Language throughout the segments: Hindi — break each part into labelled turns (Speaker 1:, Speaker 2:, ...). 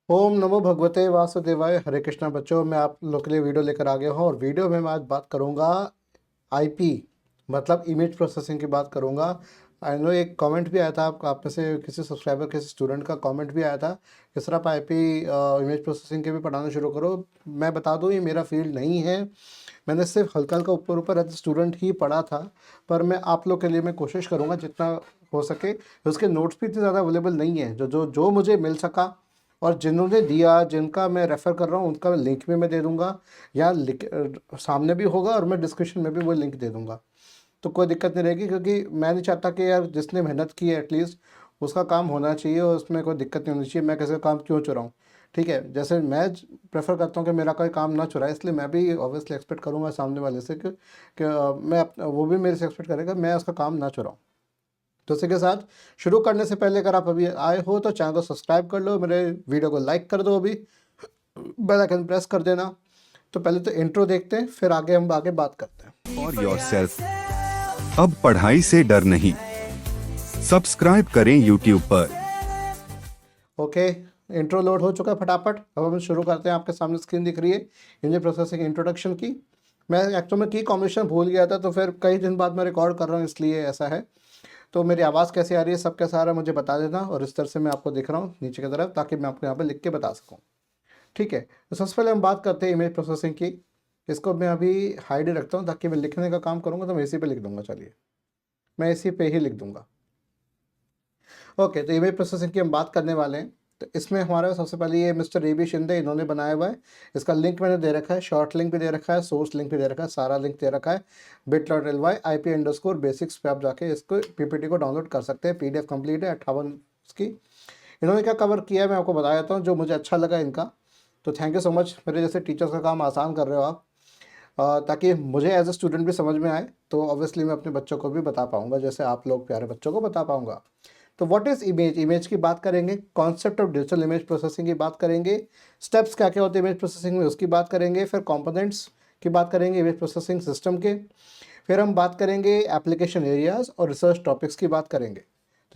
Speaker 1: ओम नमो भगवते वासुदेवाय। हरे कृष्णा बच्चों, मैं आप लोग के लिए वीडियो लेकर आ गया हूँ और वीडियो में मैं आज बात करूँगा आईपी मतलब इमेज प्रोसेसिंग की बात करूँगा। आई नो एक कमेंट भी आया था, आप में से किसी सब्सक्राइबर किसी स्टूडेंट का कमेंट भी आया था कि सर आप आईपी इमेज प्रोसेसिंग के भी पढ़ाना शुरू करो। मैं बता दूँ, ये मेरा फील्ड नहीं है। मैंने सिर्फ हल्का हल्का ऊपर ऊपर एज स्टूडेंट ही पढ़ा था, पर मैं आप लोग के लिए मैं कोशिश करूँगा जितना हो सके। उसके नोट्स भी इतने ज़्यादा अवेलेबल नहीं है, जो जो जो मुझे मिल सका और जिन्होंने दिया, जिनका मैं रेफ़र कर रहा हूँ, उनका लिंक भी मैं दे दूँगा या सामने भी होगा और मैं डिस्क्रिप्शन में भी वो लिंक दे दूँगा। तो कोई दिक्कत नहीं रहेगी, क्योंकि मैं नहीं चाहता कि यार जिसने मेहनत की है एटलीस्ट उसका काम होना चाहिए और उसमें कोई दिक्कत नहीं होनी चाहिए। मैं किसी का काम क्यों चुराऊँ? ठीक है, जैसे मैं प्रेफर करता हूँ कि मेरा कोई काम ना चुराए, इसलिए मैं भी ऑब्वियसली एक्सपेक्ट करूँगा सामने वाले से कि वो भी मेरे से एक्सपेक्ट करेगा मैं उसका काम ना चुराऊँ। तो इसी के साथ शुरू करने से पहले अगर आप अभी आए हो तो चैनल को सब्सक्राइब कर लो, मेरे वीडियो को लाइक कर दो, अभी बेल आइकन प्रेस कर देना। तो पहले तो इंट्रो देखते हैं, फिर हम आगे बात करते हैं।
Speaker 2: और योरसेल्फ। अब पढ़ाई से डर नहीं। सब्सक्राइब करें यूट्यूब पर।
Speaker 1: ओके, इंट्रो लोड हो चुका है फटाफट। अब हम शुरू करते हैं। आपके सामने स्क्रीन दिख रही है इमेज प्रोसेसिंग इंट्रोडक्शन की। मैं एक्चुअल में की कॉम्बिनेशन भूल गया था, तो फिर कई दिन बाद मैं रिकॉर्ड कर रहा हूँ, इसलिए ऐसा है। तो मेरी आवाज़ कैसी आ रही है, सब कैसा आ रहा है मुझे बता देना, और इस तरह से मैं आपको दिख रहा हूँ नीचे की तरफ, ताकि मैं आपको यहाँ पर लिख के बता सकूँ। ठीक है, तो सबसे पहले हम बात करते हैं इमेज प्रोसेसिंग की। इसको मैं अभी हाइड ही रखता हूँ, ताकि मैं लिखने का काम करूँगा तो मैं इसी पे लिख दूँगा। चलिए, मैं इसी पे ही लिख दूँगा। ओके, तो इमेज प्रोसेसिंग की हम बात करने वाले हैं। तो इसमें हमारा सबसे पहले ये मिस्टर ए बी शिंदे इन्होंने बनाया हुआ है। इसका लिंक मैंने दे रखा है, शॉर्ट लिंक भी दे रखा है, सोर्स लिंक भी दे रखा है, सारा लिंक दे रखा है bit.ly IP_basics पे आप जाके इसको पीपीटी को डाउनलोड कर सकते हैं। PDF कंप्लीट है 58 की। इन्होंने क्या कवर किया है मैं आपको बता देता हूँ, जो मुझे अच्छा लगा इनका। तो थैंक यू सो मच, मेरे जैसे टीचर्स का काम आसान कर रहे हो आप, ताकि मुझे एज ए स्टूडेंट भी समझ में आए, तो ऑब्वियसली मैं अपने बच्चों को भी बता पाऊँगा, जैसे आप लोग प्यारे बच्चों को बता पाऊँगा। तो व्हाट इज़ इमेज, इमेज की बात करेंगे, concept of digital image processing की बात करेंगे, स्टेप्स क्या क्या होते हैं इमेज प्रोसेसिंग में उसकी बात करेंगे, फिर कंपोनेंट्स की बात करेंगे इमेज प्रोसेसिंग सिस्टम के, फिर हम बात करेंगे एप्लीकेशन एरियाज़ और रिसर्च टॉपिक्स की बात करेंगे।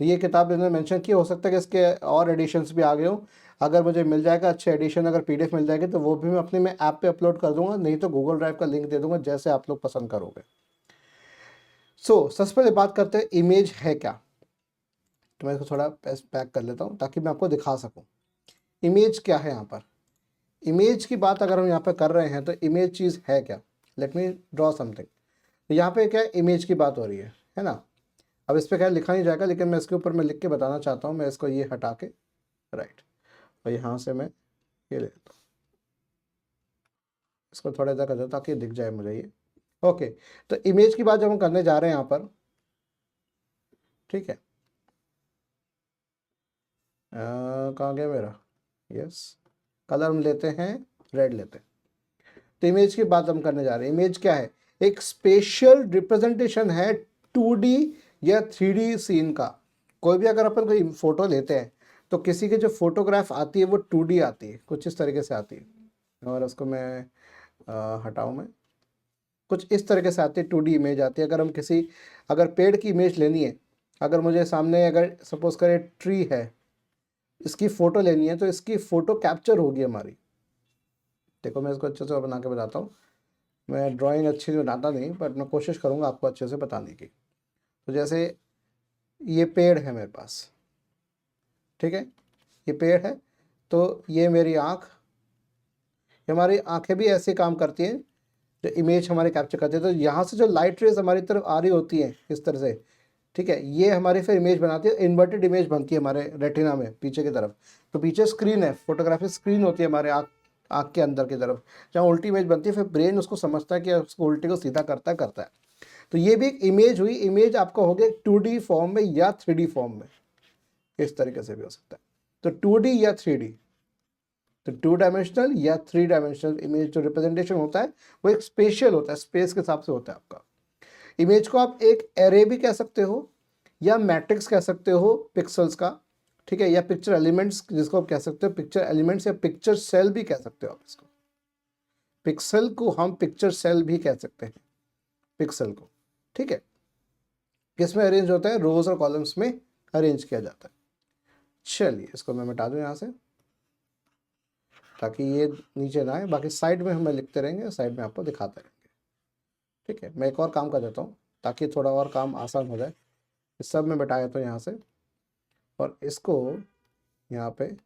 Speaker 1: तो ये किताब इन्होंने मेंशन की, हो सकता है कि इसके और एडिशंस भी आ गए हो। अगर मुझे मिल जाएगा अच्छे एडिशन, अगर PDF मिल जाएगी तो वो भी मैं अपने में ऐप पे अपलोड कर दूंगा, नहीं तो गूगल ड्राइव का लिंक दे दूंगा, जैसे आप लोग पसंद करोगे। सबसे पहले बात करते हैं इमेज है क्या। तो मैं इसको थोड़ा पैक कर लेता हूँ ताकि मैं आपको दिखा सकूँ इमेज क्या है यहाँ पर। इमेज की बात अगर हम यहाँ पे कर रहे हैं तो इमेज चीज़ है क्या। Let me draw something. तो यहाँ पे क्या इमेज की बात हो रही है ना। अब इस पर क्या लिखा नहीं जाएगा, लेकिन मैं इसके ऊपर मैं लिख के बताना चाहता हूँ। मैं इसको ये हटा के, राइट, और यहाँ से मैं ये ले लेता हूँ, इसको थोड़ा इधर कर देता हूँ ताकि दिख जाए मुझे ये। ओके, तो इमेज की बात जब हम करने जा रहे हैं यहाँ पर, ठीक है, कहाँ गया मेरा, यस, कलर हम लेते हैं, रेड लेते हैं। तो इमेज की बात हम करने जा रहे हैं। इमेज क्या है, एक स्पेशल रिप्रेजेंटेशन है 2D या 3D सीन का। कोई भी अगर अपन कोई फोटो लेते हैं तो किसी की जो फोटोग्राफ आती है वो 2D आती है, कुछ इस तरीके से आती है। और उसको मैं हटाऊं, मैं कुछ इस तरीके से आती है, 2D इमेज आती है। अगर हम किसी, अगर पेड़ की इमेज लेनी है, अगर मुझे सामने अगर सपोज करें ट्री है, इसकी फ़ोटो लेनी है, तो इसकी फ़ोटो कैप्चर होगी हमारी। देखो मैं इसको अच्छे से बना के बताता हूँ। मैं ड्राइंग अच्छी बनाता नहीं, बट मैं कोशिश करूँगा आपको अच्छे से बताने की। तो जैसे ये पेड़ है मेरे पास, ठीक है, ये पेड़ है, तो ये मेरी आँख, हमारी आँखें भी ऐसे काम करती हैं जो इमेज हमारी कैप्चर करती है। तो यहाँ से जो लाइट रेज हमारी तरफ आ रही होती हैं इस तरह से, ठीक है, ये हमारी फिर इमेज बनाती है, इन्वर्टेड इमेज बनती है हमारे रेटिना में पीछे की तरफ। तो पीछे स्क्रीन है, फोटोग्राफी स्क्रीन होती है हमारे आँख, आँख के अंदर की तरफ, जहाँ उल्टी इमेज बनती है। फिर ब्रेन उसको समझता है कि उसको उल्टी को सीधा करता है। तो ये भी एक इमेज हुई। इमेज आपका हो गया 2D फॉर्म में या 3D फॉर्म में, इस तरीके से भी हो सकता है। तो 2D या 3D, तो 2 डायमेंशनल या 3 डायमेंशनल इमेज जो रिप्रेजेंटेशन होता है वो एक स्पेशल होता है, स्पेस के हिसाब से होता है आपका। इमेज को आप एक एरे भी कह सकते हो या मैट्रिक्स कह सकते हो पिक्सल्स का, ठीक है, या पिक्चर एलिमेंट्स जिसको आप कह सकते हो, पिक्चर एलिमेंट्स या पिक्चर सेल भी कह सकते हो आप इसको। पिक्सल को हम पिक्चर सेल भी कह सकते हैं, पिक्सल को, ठीक है। किसमें अरेंज होता है, रोज और कॉलम्स में अरेंज किया जाता है। चलिए इसको मैं मिटा दूं यहाँ से। ताकि ये नीचे ना आए। बाकी साइड में हमें लिखते रहेंगे, साइड में आपको दिखाते रहेंगे। ठीक है, मैं एक और काम कर देता हूँ ताकि थोड़ा और काम आसान हो जाए। इस सब में बैठा देता हूँ यहाँ से, और इसको यहाँ पे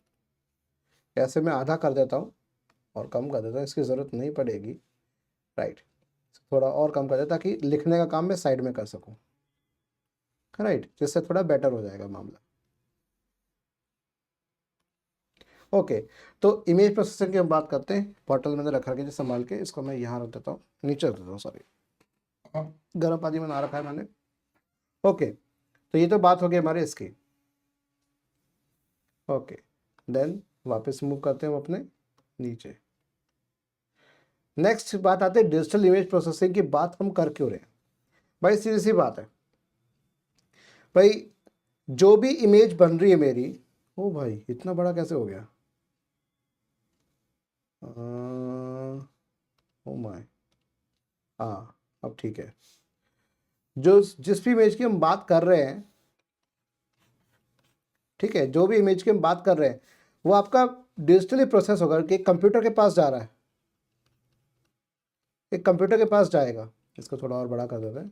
Speaker 1: ऐसे मैं आधा कर देता हूँ और कम कर देता हूँ, इसकी ज़रूरत नहीं पड़ेगी। राइट, थोड़ा और कम कर देता ताकि लिखने का काम मैं साइड में कर सकूँ। राइट, जिससे थोड़ा बेटर हो जाएगा मामला। ओके, तो इमेज प्रोसेसिंग की हम बात करते हैं। बॉटल मैंने रखा के संभाल के, इसको मैं यहाँ रख देता हूँ, नीचे रख देता हूँ, सॉरी, गर्म पानी में ना रखा है मैंने। ओके, तो ये तो बात हो गई हमारे इसकी। ओके, देन वापस मूव करते हैं हम अपने नीचे। नेक्स्ट बात आते हैं डिजिटल इमेज प्रोसेसिंग की। बात हम कर क्यों रहे हैं भाई? सीधी सी बात है भाई, जो भी इमेज बन रही है मेरी, ओ भाई इतना बड़ा कैसे हो गया? ओ माय, हाँ अब ठीक है। जो जिस भी इमेज की हम बात कर रहे हैं, ठीक है, जो भी इमेज की हम बात कर रहे हैं वो आपका डिजिटली प्रोसेस होगा कि कंप्यूटर के पास जा रहा है, एक कंप्यूटर के पास जाएगा। इसको थोड़ा और बड़ा कर देते हैं।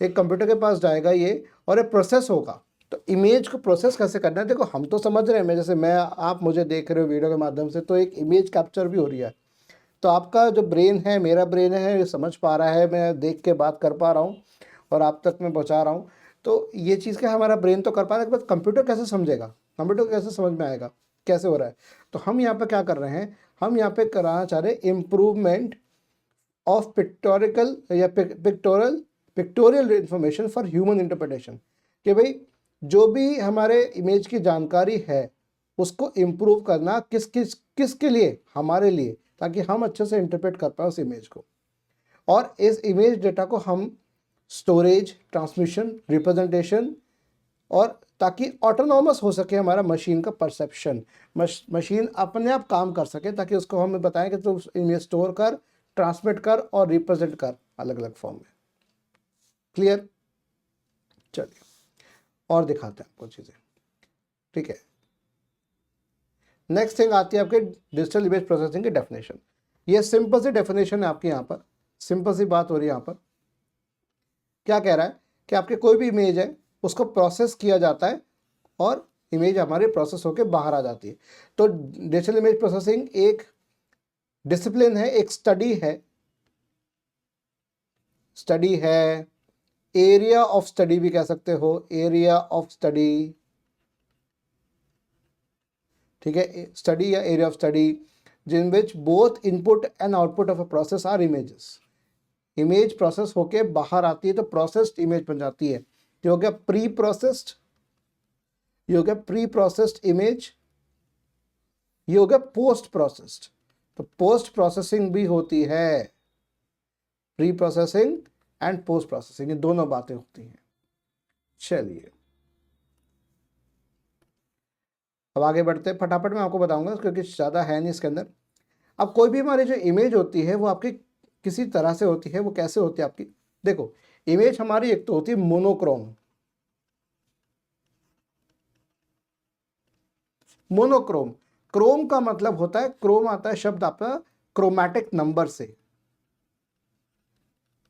Speaker 1: एक कंप्यूटर के पास जाएगा ये, और एक प्रोसेस होगा। तो इमेज को प्रोसेस कैसे करना है, देखो हम तो समझ रहे हैं, मैं जैसे मैं आप मुझे देख रहे हो वीडियो के माध्यम से, तो एक इमेज कैप्चर भी हो रही है। तो आपका जो ब्रेन है, मेरा ब्रेन है, ये समझ पा रहा है, मैं देख के बात कर पा रहा हूँ और आप तक मैं पहुँचा रहा हूँ। तो ये चीज़ क्या हमारा ब्रेन तो कर पा रहा है, बट कंप्यूटर कैसे समझेगा, कंप्यूटर कैसे समझ में आएगा कैसे हो रहा है? तो हम यहाँ पे क्या कर रहे हैं, हम यहाँ पे कराना चाह रहे हैं इम्प्रूवमेंट ऑफ पिक्टोरिकल या pictorial information for human interpretation. कि भाई जो भी हमारे इमेज की जानकारी है उसको इम्प्रूव करना किसके लिए, हमारे लिए, ताकि हम अच्छे से इंटरप्रेट कर पाए उस इमेज को। और इस इमेज डेटा को हम स्टोरेज, ट्रांसमिशन, रिप्रेजेंटेशन, और ताकि ऑटोनॉमस हो सके हमारा मशीन का परसेप्शन, मशीन अपने आप काम कर सके, ताकि उसको हमें बताएं कि तो इमेज स्टोर कर, ट्रांसमिट कर और रिप्रेजेंट कर अलग अलग फॉर्म में। क्लियर? चलिए और दिखाते हैं आपको चीज़ें। ठीक है, नेक्स्ट थिंग आती है आपके डिजिटल इमेज प्रोसेसिंग की डेफिनेशन। ये सिंपल सी डेफिनेशन है आपकी, यहाँ पर सिंपल सी बात हो रही है। यहाँ पर क्या कह रहा है कि आपके कोई भी इमेज है उसको प्रोसेस किया जाता है और इमेज हमारे प्रोसेस होकर बाहर आ जाती है। तो डिजिटल इमेज प्रोसेसिंग एक डिसिप्लिन है, एक स्टडी है, एरिया ऑफ स्टडी भी कह सकते हो, एरिया ऑफ स्टडी। ठीक है, स्टडी या area of study in which both input and output of a process are images. Image process होके बाहर आती है तो प्रोसेस्ड इमेज बन जाती है। ये हो गया प्री प्रोसेस्ड, ये हो गया प्री प्रोसेस्ड इमेज, ये हो गया पोस्ट प्रोसेस्ड। तो पोस्ट प्रोसेसिंग भी होती है, pre processing and post processing, ये दोनों बातें होती हैं। चलिए अब आगे बढ़ते हैं, फटाफट मैं आपको बताऊंगा क्योंकि ज़्यादा है नहीं इसके अंदर। अब कोई भी हमारी जो इमेज होती है वो आपकी किसी तरह से होती है। वो कैसे होती है आपकी? देखो, इमेज हमारी एक तो होती है मोनोक्रोम। मोनोक्रोम, क्रोम का मतलब होता है, क्रोम आता है शब्द आपका क्रोमैटिक नंबर से।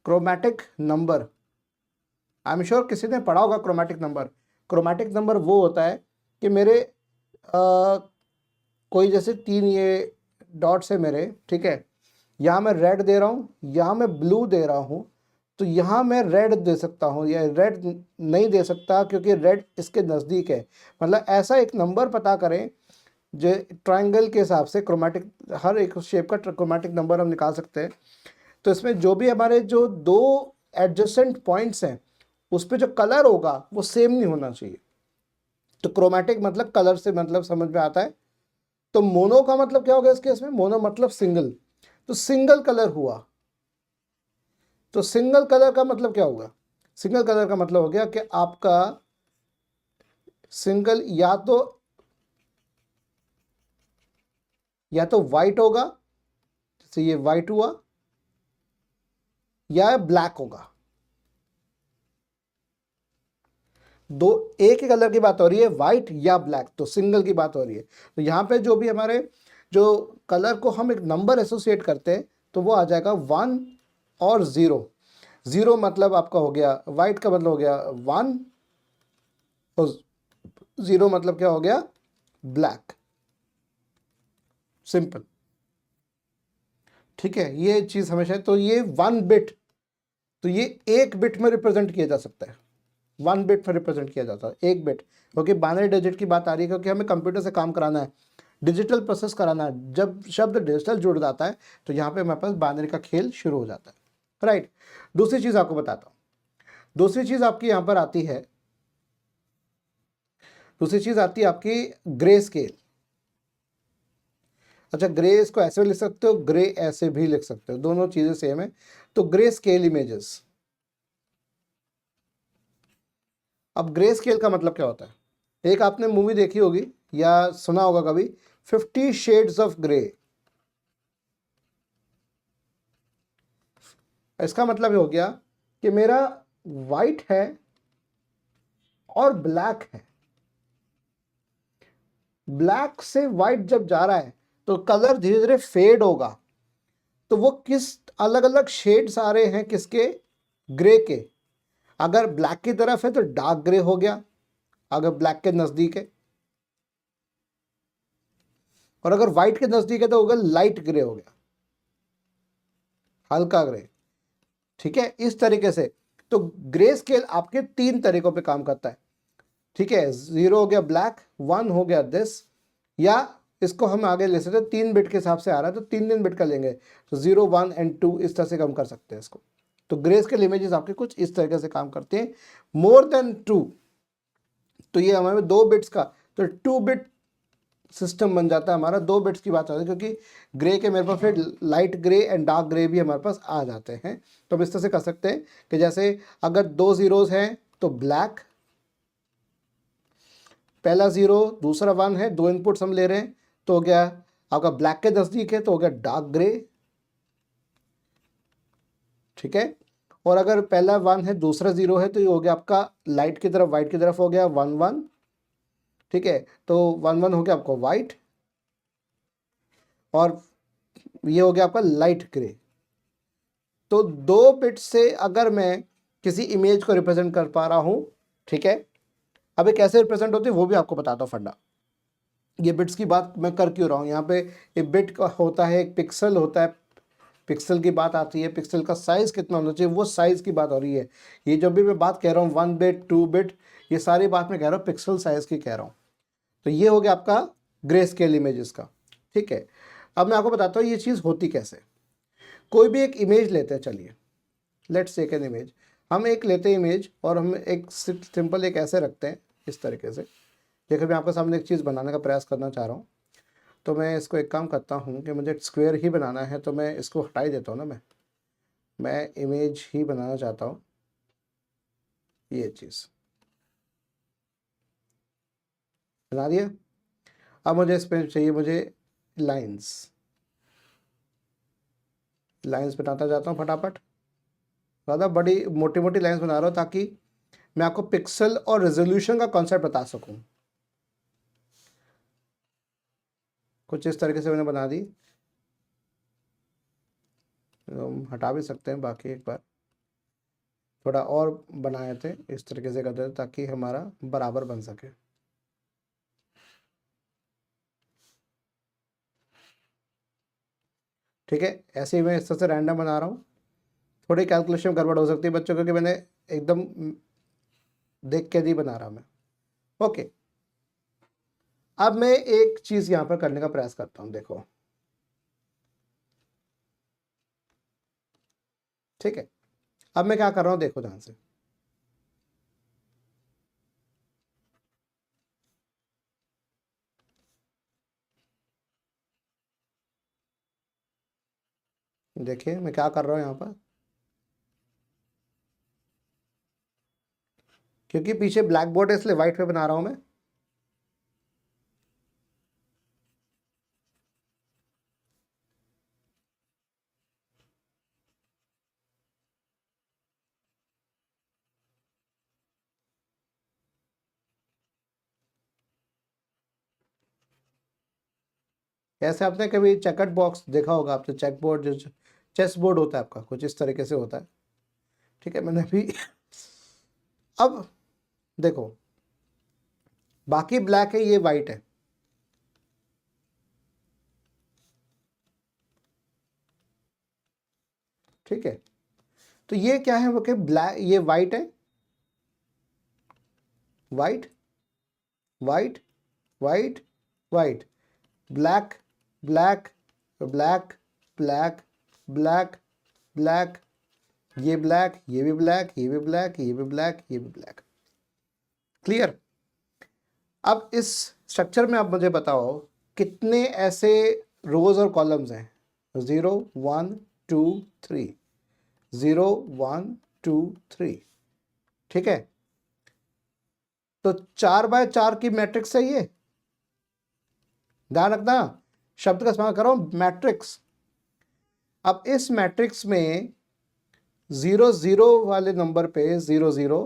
Speaker 1: Chromatic number, I am sure किसी ने पढ़ा होगा क्रोमैटिक नंबर। क्रोमैटिक नंबर वो होता है कि मेरे कोई जैसे 3 ये डॉट्स है मेरे, ठीक है, यहाँ मैं रेड दे रहा हूँ, यहाँ मैं ब्लू दे रहा हूँ, तो यहाँ मैं रेड दे सकता हूँ या रेड नहीं दे सकता क्योंकि रेड इसके नज़दीक है। मतलब ऐसा एक नंबर पता करें जो ट्रायंगल के हिसाब से क्रोमैटिक, हर एक शेप का क्रोमैटिक नंबर हम निकाल सकते हैं। तो इसमें जो भी हमारे जो दो एडजेसेंट पॉइंट्स हैं उस पर जो कलर होगा वो सेम नहीं होना चाहिए। तो क्रोमैटिक मतलब कलर से मतलब समझ में आता है। तो मोनो का मतलब क्या होगा इस केस में? मोनो मतलब सिंगल, तो सिंगल कलर हुआ। तो सिंगल कलर का मतलब क्या होगा? सिंगल कलर का मतलब हो गया कि आपका सिंगल या तो वाइट होगा, जैसे ये वाइट हुआ, या ब्लैक होगा। दो एक ही कलर की बात हो रही है, वाइट या ब्लैक, तो सिंगल की बात हो रही है। तो यहाँ पे जो भी हमारे जो कलर को हम एक नंबर एसोसिएट करते हैं तो वो आ जाएगा 1 और 0। 0 मतलब आपका हो गया, वाइट का मतलब हो गया 1 और 0 मतलब क्या हो गया, ब्लैक। सिंपल, ठीक है। ये चीज़ हमेशा, तो ये 1 बिट, तो ये 1 बिट में रिप्रेजेंट किया जा सकता है, 1 बिट में रिप्रेजेंट किया जाता है, 1 बिट, क्योंकि बाइनरी डिजिट की बात आ रही है, क्योंकि हमें कंप्यूटर से काम कराना है, डिजिटल प्रोसेस कराना है। जब शब्द डिजिटल जुड़ जाता है तो यहाँ पे हमारे पास बाइनरी का खेल शुरू हो जाता है, राइट। दूसरी चीज़ आपको बताता हूँ, दूसरी चीज़ आपकी यहाँ पर आती है, दूसरी चीज़ आती है आपकी ग्रे स्केल। अच्छा, ग्रे इसको ऐसे भी लिख सकते हो, ग्रे ऐसे भी लिख सकते हो, दोनों चीज़ें सेम है। तो ग्रे स्केल इमेजेस, अब ग्रे स्केल का मतलब क्या होता है, एक आपने मूवी देखी होगी या सुना होगा कभी, 50 शेड्स ऑफ ग्रे। इसका मतलब ये हो गया कि मेरा वाइट है और ब्लैक है, ब्लैक से वाइट जब जा रहा है तो कलर धीरे धीरे फेड होगा। तो वो किस अलग अलग शेड्स आ रहे हैं किसके, ग्रे के। अगर ब्लैक की तरफ है तो डार्क ग्रे हो गया, अगर ब्लैक के नजदीक है, और अगर व्हाइट के नजदीक है तो होगा लाइट ग्रे हो गया, हल्का ग्रे, ठीक है। इस तरीके से तो ग्रे स्केल आपके 3 तरीकों पे काम करता है, ठीक है। 0 हो गया ब्लैक, 1 हो गया दिस, या इसको हम आगे ले सकते हैं 3 बिट के हिसाब से आ रहा है तो 3 बिट का लेंगे, तो 0 1 एंड 2 इस तरह से कम कर सकते हैं इसको। तो ग्रे स्केल इमेजेस आपके कुछ इस तरीके से काम करते हैं। मोर देन 2, तो ये हमारे 2 बिट्स का, तो 2 बिट सिस्टम बन जाता है हमारा। 2 बिट्स की बात आती है, क्योंकि ग्रे के मेरे पास फिर light grey and dark grey भी हमारे पास आ जाते हैं। तो हम इस तरह से कर सकते हैं कि जैसे अगर 2 जीरोज हैं तो ब्लैक, पहला 0 दूसरा 1 है, 2 इनपुट्स हम ले रहे हैं, तो हो गया आपका ब्लैक के नज़दीक है तो हो गया डार्क ग्रे, ठीक है। और अगर पहला 1 है दूसरा 0 है तो ये हो गया आपका लाइट की तरफ, वाइट की तरफ हो गया 1 1, ठीक है। तो 1 1 हो गया आपको वाइट, और ये हो गया आपका लाइट ग्रे। तो 2 बिट से अगर मैं किसी इमेज को रिप्रेजेंट कर पा रहा हूँ, ठीक है। अब ये कैसे रिप्रेजेंट होती है वो भी आपको बताता हूँ फंडा। ये बिट्स की बात मैं कर क्यों रहा हूँ यहाँ पे, एक बिट का होता है, एक पिक्सल होता है, पिक्सल की बात आती है, पिक्सल का साइज़ कितना होना चाहिए, वो साइज़ की बात हो रही है। ये जब भी मैं बात कह रहा हूँ 1 बिट 2 बिट, ये सारी बात मैं कह रहा हूँ पिक्सल साइज़ की कह रहा हूँ। तो ये हो गया आपका ग्रे स्केल इमेजेस का, ठीक है। अब मैं आपको बताता हूँ ये चीज़ होती कैसे। कोई भी एक इमेज लेते हैं, चलिए लेट्स टेक एन इमेज, हम एक लेते हैं इमेज और हम एक सिंपल एक ऐसे रखते हैं इस तरीके से। देखो मैं आपके सामने एक चीज़ बनाने का प्रयास करना चाह रहा हूँ, तो मैं इसको एक काम करता हूँ कि मुझे स्क्वायर ही बनाना है, तो मैं इसको हटा ही देता हूँ ना, मैं इमेज ही बनाना चाहता हूँ, ये चीज़ बना दिया। अब मुझे इस पर चाहिए मुझे लाइंस, लाइंस बनाता जाता हूँ फटाफट। ज़्यादा बड़ी मोटी मोटी लाइंस बना रहा हूँ ताकि मैं आपको पिक्सल और रेजोल्यूशन का कॉन्सेप्ट बता सकूँ। कुछ इस तरीके से मैंने बना दी, हम हटा भी सकते हैं बाकी, एक बार थोड़ा और बनाए थे इस तरीके से करते थे ताकि हमारा बराबर बन सके। ठीक है, ऐसे ही मैं इस तरह से रैंडम बना रहा हूँ। थोड़ी कैलकुलेशन गड़बड़ हो सकती है बच्चों, क्योंकि मैंने एकदम देख के नहीं बना रहा मैं। ओके, अब मैं एक चीज़ यहाँ पर करने का प्रयास करता हूँ, देखो ठीक है। अब मैं क्या कर रहा हूँ, देखो ध्यान से, देखिए मैं क्या कर रहा हूँ यहाँ पर, क्योंकि पीछे ब्लैक बोर्ड है इसलिए व्हाइट पे बना रहा हूँ मैं। ऐसे आपने कभी चेकर्ड बॉक्स देखा होगा, आपने चेक बोर्ड जो चेस बोर्ड होता है आपका, कुछ इस तरीके से होता है, ठीक है। मैंने अभी अब देखो, बाकी ब्लैक है, ये वाइट है, ठीक है। तो ये क्या है, वो कि ब्लैक, ये वाइट है, white white white white, black black black black black black, ये ब्लैक, ये भी ब्लैक, ये भी ब्लैक, ये भी ब्लैक, ये भी ब्लैक। क्लियर। अब इस स्ट्रक्चर में आप मुझे बताओ कितने ऐसे रोज और कॉलम्स हैं? 0 1 2 3, 0 1 2 3, ठीक है। तो 4x4 की मैट्रिक्स है ये, ध्यान रखना, शब्द का इस्तेमाल करो, मैट्रिक्स। अब इस मैट्रिक्स में 0 0 वाले नंबर पे 0 0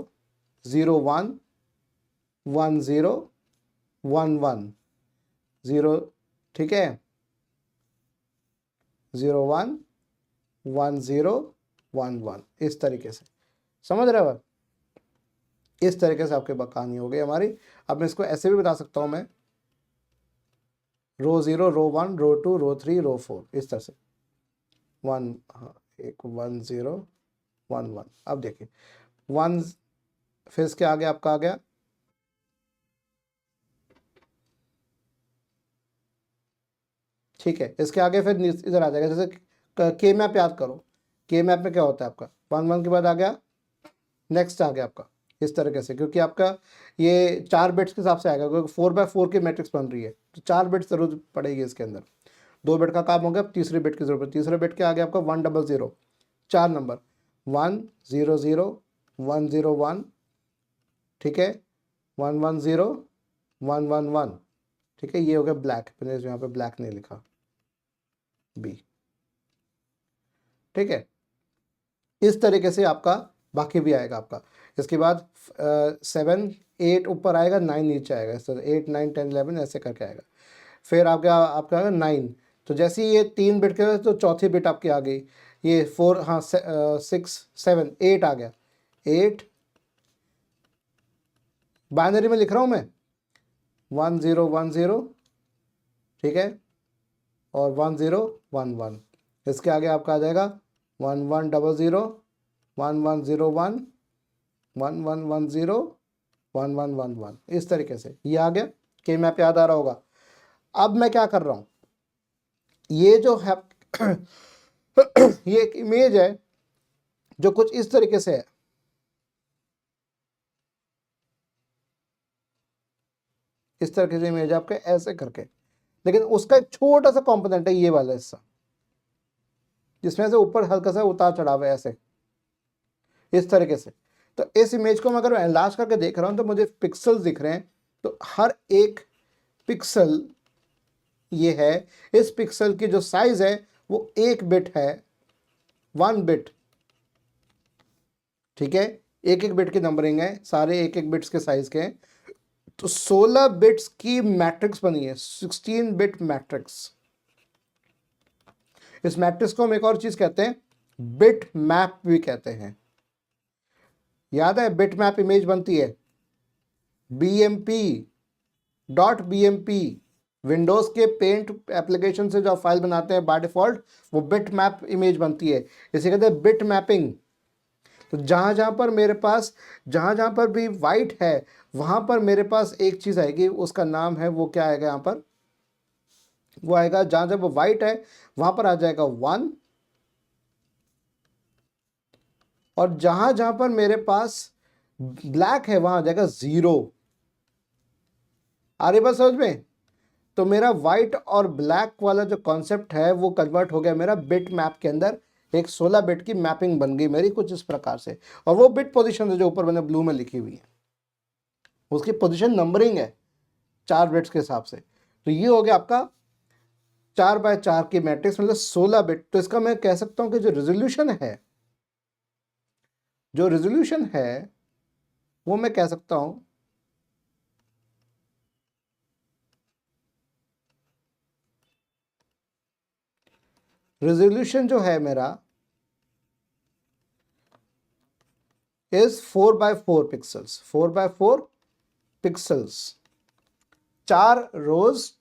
Speaker 1: 0 1 1 0 1 1 0, ठीक है, 0 1 1 0 1 1, इस तरीके से, समझ रहे हो? इस तरीके से आपकी कहानी हो गई हमारी। अब मैं इसको ऐसे भी बता सकता हूं मैं, रो 0 रो 1 रो 2 रो 3 रो 4, इस तरह से 1, हाँ, एक 1 0 1 1। अब देखिए 1, फिर इसके आगे आपका आ गया, ठीक है, इसके आगे फिर इधर आ जाएगा, जैसे के मैप याद करो, के मैप में क्या होता है आपका, 1 1 के बाद आ गया, नेक्स्ट आ गया आपका, इस तरीके से, क्योंकि आपका ये 4 बिट्स के हिसाब से आएगा, क्योंकि 4x4 की मैट्रिक्स बन रही है, तो 4 बिट्स जरूर पड़ेगी इसके अंदर। 2 बिट का काम हो गया, अब तीसरे बिट की जरूरत है, तीसरे बिट के आगे आपका 1 0 0, 4 नंबर 1 0 0 1 0 1, ठीक है, 1 1 0 1 1 1, ठीक है। ये हो गया ब्लैक, मैंने यहाँ पे ब्लैक नहीं लिखा, बी, ठीक है। इस तरीके से आपका बाकी भी आएगा आपका। इसके बाद 7 8 ऊपर आएगा, 9 नीचे आएगा, इस तरह 8 9 10 11 ऐसे करके आएगा। फिर आपका आएगा 9, तो जैसे ही ये 3 बिट के, तो चौथी बिट आपकी आ गई, ये 4, हाँ 6 7 8 आ गया, 8 बाइनरी में लिख रहा हूँ मैं, 1 0 1 0, ठीक है, और 1 0 1 1। इसके आगे आपका आ जाएगा 1 1 0 0 1 1 0 1 1 1 1 0 1 1 1 1, इस तरीके से ये आ गया। कि मैप याद आ रहा होगा। अब मैं क्या कर रहा हूं, ये जो है ये एक इमेज है जो कुछ इस तरीके से है, इस तरीके से इमेज आपके ऐसे करके, लेकिन उसका एक छोटा सा कंपोनेंट है ये वाला हिस्सा, जिसमें से ऊपर हल्का सा उतार चढ़ाव है ऐसे, इस तरीके से। तो इस इमेज को मैं अगर एनलार्ज करके देख रहा हूं तो मुझे पिक्सल्स दिख रहे हैं, तो हर एक पिक्सल ये है, इस पिक्सल की जो साइज है वो 1 बिट है, 1 बिट, ठीक है। एक एक बिट की नंबरिंग है, सारे एक एक बिट्स के साइज के हैं। तो 16 बिट्स की मैट्रिक्स बनी है, 16 बिट मैट्रिक्स। इस मैट्रिक्स को हम एक और चीज कहते हैं, बिट मैप भी कहते हैं। याद है बिट मैप इमेज बनती है BMP विंडोज के पेंट एप्लीकेशन से जो फाइल बनाते हैं बाय डिफॉल्ट, वो बिट मैप इमेज बनती है, इसे कहते हैं बिट मैपिंग। तो जहां जहां पर मेरे पास, जहां जहां पर भी वाइट है, वहां पर मेरे पास एक चीज आएगी, उसका नाम है, वो क्या आएगा यहां पर, वो आएगा, जहां जब वाइट है वहां पर आ जाएगा 1, और जहां जहां पर मेरे पास ब्लैक है वहां आ जाएगा 0। आ रही बात समझ में? तो मेरा व्हाइट और ब्लैक वाला जो कॉन्सेप्ट है वो कन्वर्ट हो गया मेरा बिट मैप के अंदर, एक 16 बिट की मैपिंग बन गई मेरी कुछ इस प्रकार से। और वो बिट पोजीशन है जो ऊपर मैंने ब्लू में लिखी हुई है, उसकी पोजीशन नंबरिंग है 4 बिट्स के हिसाब से। तो ये हो गया आपका 4x4 की मैट्रिक्स, मतलब 16 बिट। तो इसका मैं कह सकता हूं कि जो रेजोल्यूशन है वो मैं कह सकता हूं रेजोल्यूशन जो है मेरा is 4x4 pixels, 4x4 pixels, 4 रोज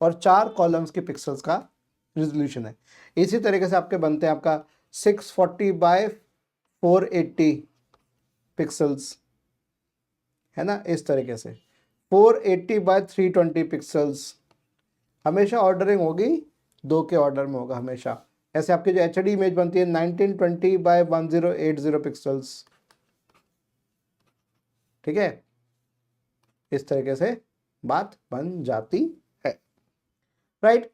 Speaker 1: और 4 कॉलम्स के पिक्सल्स का रेजोल्यूशन है। इसी तरीके से आपके बनते हैं आपका 640x480 पिक्सल्स, है ना, इस तरीके से 480x320 पिक्सल्स। हमेशा ऑर्डरिंग होगी 2 के ऑर्डर में होगा हमेशा। ऐसे आपकी जो एचडी इमेज बनती है 1920x1080 पिक्सल्स, ठीक है, इस तरीके से बात बन जाती है, राइट।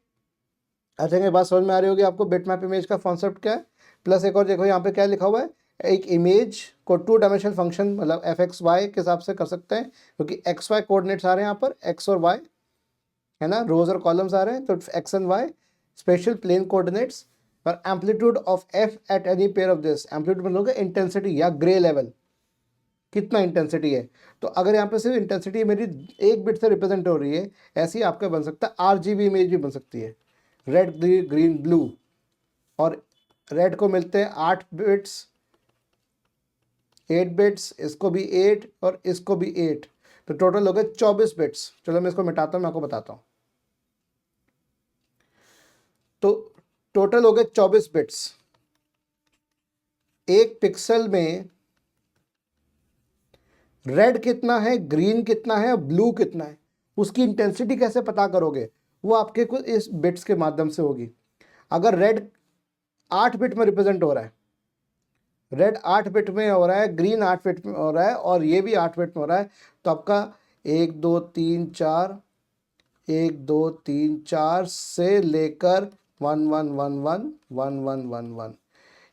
Speaker 1: अच्छा, ये बात समझ में आ रही होगी आपको बिटमैप इमेज का कॉन्सेप्ट क्या है। प्लस एक और देखो यहाँ पे क्या लिखा हुआ है, एक इमेज को 2 डायमेंशनल फंक्शन मतलब fx y के हिसाब से कर सकते हैं, क्योंकि एक्स वाई कोऑर्डिनेट्स आ रहे हैं यहाँ पर, एक्स और वाई, है ना, रोज और कॉलम्स आ रहे हैं, तो X and Y spatial plane coordinates. और amplitude of F at any pair of this, amplitude मतलब इंटेंसिटी या ग्रे लेवल, कितना इंटेंसिटी है। तो अगर यहाँ पे सिर्फ इंटेंसिटी मेरी एक बिट से रिप्रेजेंट हो रही है, ऐसे ही आपका बन सकता है RGB इमेज भी बन सकती है, रेड ग्रीन ब्लू, और रेड को मिलते हैं 8 बिट्स, 8 बिट्स, इसको भी 8 और इसको भी 8, तो टोटल हो गए 24 बिट्स। चलो मैं इसको मिटाता हूँ, मैं आपको बताता हूँ। तो टोटल हो गए 24 बिट्स। एक पिक्सल में रेड कितना है, ग्रीन कितना है, ब्लू कितना है, उसकी इंटेंसिटी कैसे पता करोगे, वो आपके कुछ इस बिट्स के माध्यम से होगी। अगर रेड 8 बिट में रिप्रेजेंट हो रहा है, रेड 8 बिट में हो रहा है, ग्रीन 8 बिट में हो रहा है, और ये भी 8 बिट में हो रहा है, तो आपका 1 2 3 4, 1 2 3 4 से लेकर 1 1 1 1 1 1 1 1,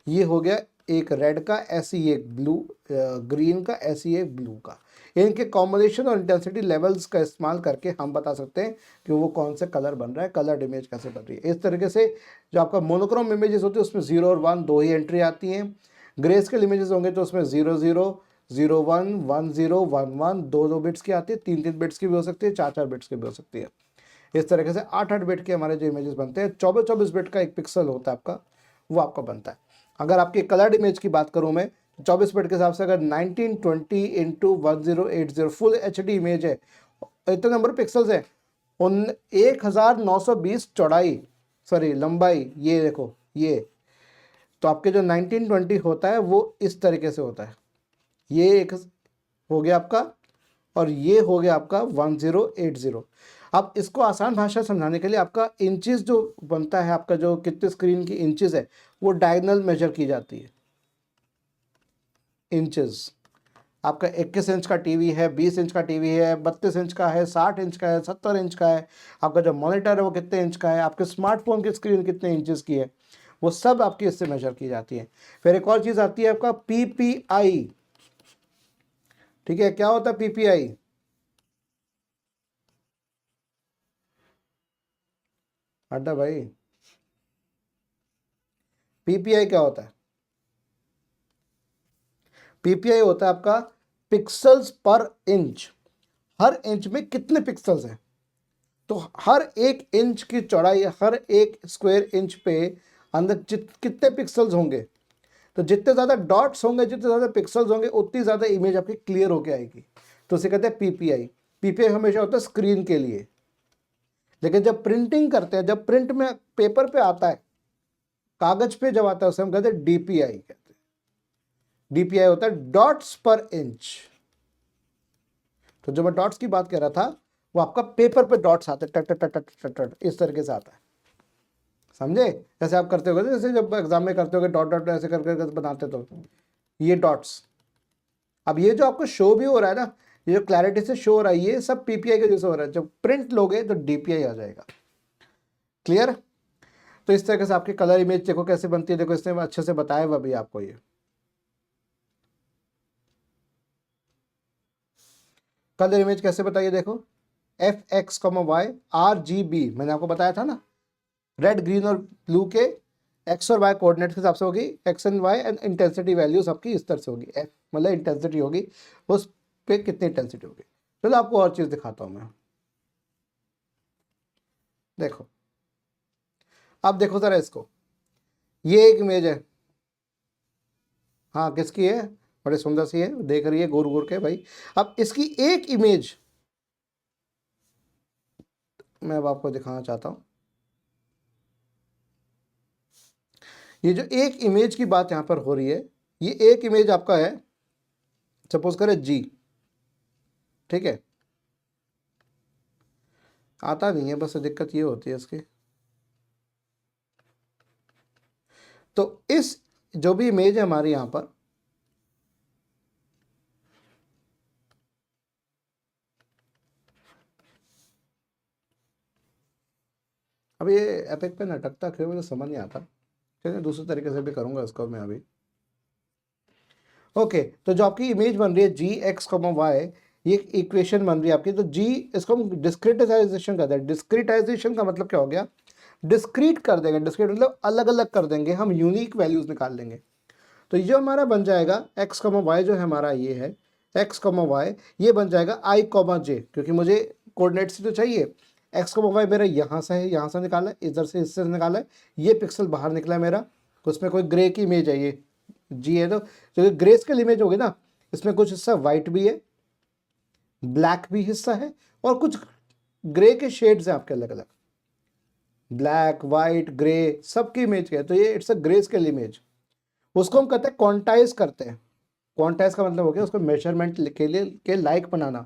Speaker 1: ये हो गया एक रेड का, ऐसी एक ब्लू, ग्रीन का, ऐसी एक ब्लू का। इनके कॉम्बिनेशन और इंटेंसिटी लेवल्स का इस्तेमाल करके हम बता सकते हैं कि वो कौन से कलर बन रहा है, कलर इमेज कैसे बन रही है। इस तरीके से जो आपका मोनोक्रोम इमेजेस होती है उसमें 0 और 1 दो ही एंट्री आती हैं। ग्रे स्केल इमेजेस होंगे तो उसमें 0 0 0 1 1 0 1 1 दो दो बिट्स की आती है, 3 3 बिट्स की भी हो सकती है, 4 4 बिट्स की भी हो सकती है। इस तरीके से 8 8 बिट के हमारे जो इमेजेस बनते हैं, 24 24 बिट का एक पिक्सल होता है आपका, वो आपका बनता है। अगर आपकी कलर्ड इमेज की बात करूं मैं, 24 बिट के हिसाब से अगर 1920 इंटू 1080 फुल HD इमेज है, इतने नंबर पिक्सल्स है, उन 1920 चौड़ाई, सॉरी लंबाई, ये देखो ये, तो आपके जो 1920 होता है वो इस तरीके से होता है, ये एक हो गया आपका, और ये हो गया आपका 1080। अब इसको आसान भाषा समझाने के लिए आपका इंचेस जो बनता है, आपका जो कितने स्क्रीन की इंचेस है, वो डायगोनल मेजर की जाती है। इंचेस आपका 21 इंच का टीवी है, 20 इंच का टीवी है, 32 इंच का है, 60 इंच का है, 70 इंच का है, आपका जो मॉनिटर है वो कितने इंच का है, आपके स्मार्टफोन की स्क्रीन कितने इंचेस की है, वो सब आपकी इससे मेजर की जाती है। फिर एक और चीज़ आती है आपका PPI, ठीक है, क्या होता है PPI? हटा भाई, PPI क्या होता है? PPI होता है आपका पिक्सल्स पर इंच, हर इंच में कितने पिक्सल्स हैं, तो हर एक इंच की चौड़ाई, हर एक स्क्वायर इंच पे अंदर कितने पिक्सल्स होंगे, तो जितने ज़्यादा डॉट्स होंगे, जितने ज़्यादा पिक्सल्स होंगे, उतनी ज़्यादा इमेज आपकी क्लियर होके आएगी, तो उसे कहते हैं PPI। PPI हमेशा होता है स्क्रीन के लिए, लेकिन जब प्रिंटिंग करते हैं, जब प्रिंट में पेपर पे आता है, कागज पे जब आता है, उसे हम कहते हैं DPI कहते हैं। DPI होता है डॉट्स पर इंच। तो जो मैं डॉट्स की बात कर रहा था, वो आपका पेपर पे डॉट्स आते हैं, टट टट टट टट टट इस तरीके से आता है, समझे? जैसे आप करते हो, जैसे जब एग्जाम में करते हो डॉट डॉट ऐसे करके बनाते, तो ये डॉट्स। अब ये जो आपको शो भी हो रहा है ना, ये जो क्लैरिटी से शो हो रहा है, ये सब PPI के जैसे हो रहा है। जब प्रिंट लोगे तो DPI आ जाएगा। क्लियर? तो इस तरीके से आपकी कलर इमेज देखो कैसे बनती है, देखो इसने अच्छे से बताया हुआ भी आपको। ये कलर इमेज कैसे बताइए, देखो FX, Y, RGB मैंने आपको बताया था ना, रेड ग्रीन और ब्लू के एक्स और वाई कोऑर्डिनेट के हिसाब से होगी, X and Y, and intensity values आपकी इस तरह से होगी। एफ मतलब इंटेंसिटी होगी, उस पे कितनी इंटेंसिटी होगी। चलो आपको और चीज़ दिखाता हूँ मैं, देखो अब देखो ज़रा इसको, ये एक इमेज है, हाँ किसकी है, बड़े सुंदर सी है, देख रही है घूर घूर के भाई। अब इसकी एक इमेज मैं अब आपको दिखाना चाहता हूं। ये जो एक इमेज की बात यहां पर हो रही है, ये एक इमेज आपका है, सपोज करें जी, ठीक है, आता नहीं है, बस दिक्कत ये होती है इसकी। तो इस जो भी इमेज है हमारी यहां पर, अब ये एपिक पे अटकता क्यों मुझे समझ नहीं आता। चलिए दूसरे तरीके से भी करूंगा इसको मैं अभी। ओके, तो जो आपकी इमेज बन रही है जी एक्स कॉमा वाई, ये इक्वेशन बन रही है आपकी। तो जी, इसको हम डिस्क्रिटाइजेशन करते हैं। डिस्क्रिटाइजेशन का मतलब क्या हो गया, डिस्क्रीट कर देंगे। डिस्क्रीट मतलब अलग अलग कर देंगे, हम यूनिक वैल्यूज निकाल लेंगे। तो ये हमारा बन जाएगा एक्स कॉमा वाई, जो है हमारा ये है एक्स कॉमा वाई, ये बन जाएगा आई कॉमा जे, क्योंकि मुझे कोऑर्डिनेट्स तो चाहिए। एक्स कॉमा वाई मेरा यहाँ से है, यहाँ से निकाला है, इधर से इससे निकाला है, ये पिक्सल बाहर निकला है मेरा। तो उसमें कोई ग्रे की इमेज है, ये जी है, तो जो ग्रे स्केल इमेज होगी ना, इसमें कुछ हिस्सा वाइट भी है, ब्लैक भी हिस्सा है, और कुछ ग्रे के शेड्स हैं आपके अलग अलग, ब्लैक वाइट ग्रे सबकी इमेज के। तो ये it's a grey scale image. उसको हम कहते हैं क्वांटाइज करते हैं। क्वांटाइज का मतलब हो गया उसको मेजरमेंट के लिए के लायक बनाना,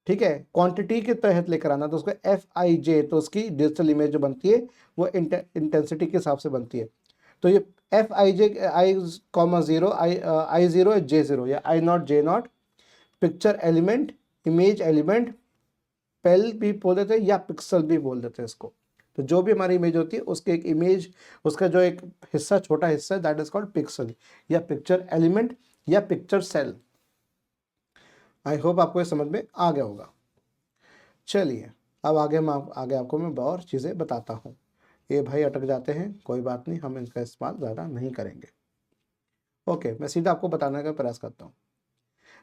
Speaker 1: ठीक है, क्वांटिटी के तहत लेकर आना। तो उसको एफ आई जे, तो उसकी डिजिटल इमेज जो बनती है वो इंटेंसिटी के हिसाब से बनती है। तो ये F I J I comma zero, I zero J zero, या I not J not, picture element, image element, pel भी बोल देते हैं या पिक्सल भी बोल देते हैं इसको। तो जो भी हमारी इमेज होती है उसके एक इमेज, उसका जो एक हिस्सा, छोटा हिस्सा है, दैट इज कॉल्ड पिक्सल या पिक्चर एलिमेंट या पिक्चर सेल। आई होप आपको ये समझ में आ गया होगा। चलिए अब आगे आपको मैं और चीज़ें बताता हूँ। ये भाई अटक जाते हैं, कोई बात नहीं, हम इनका इस्तेमाल ज़्यादा नहीं करेंगे। ओके, मैं सीधा आपको बताने का प्रयास करता हूँ।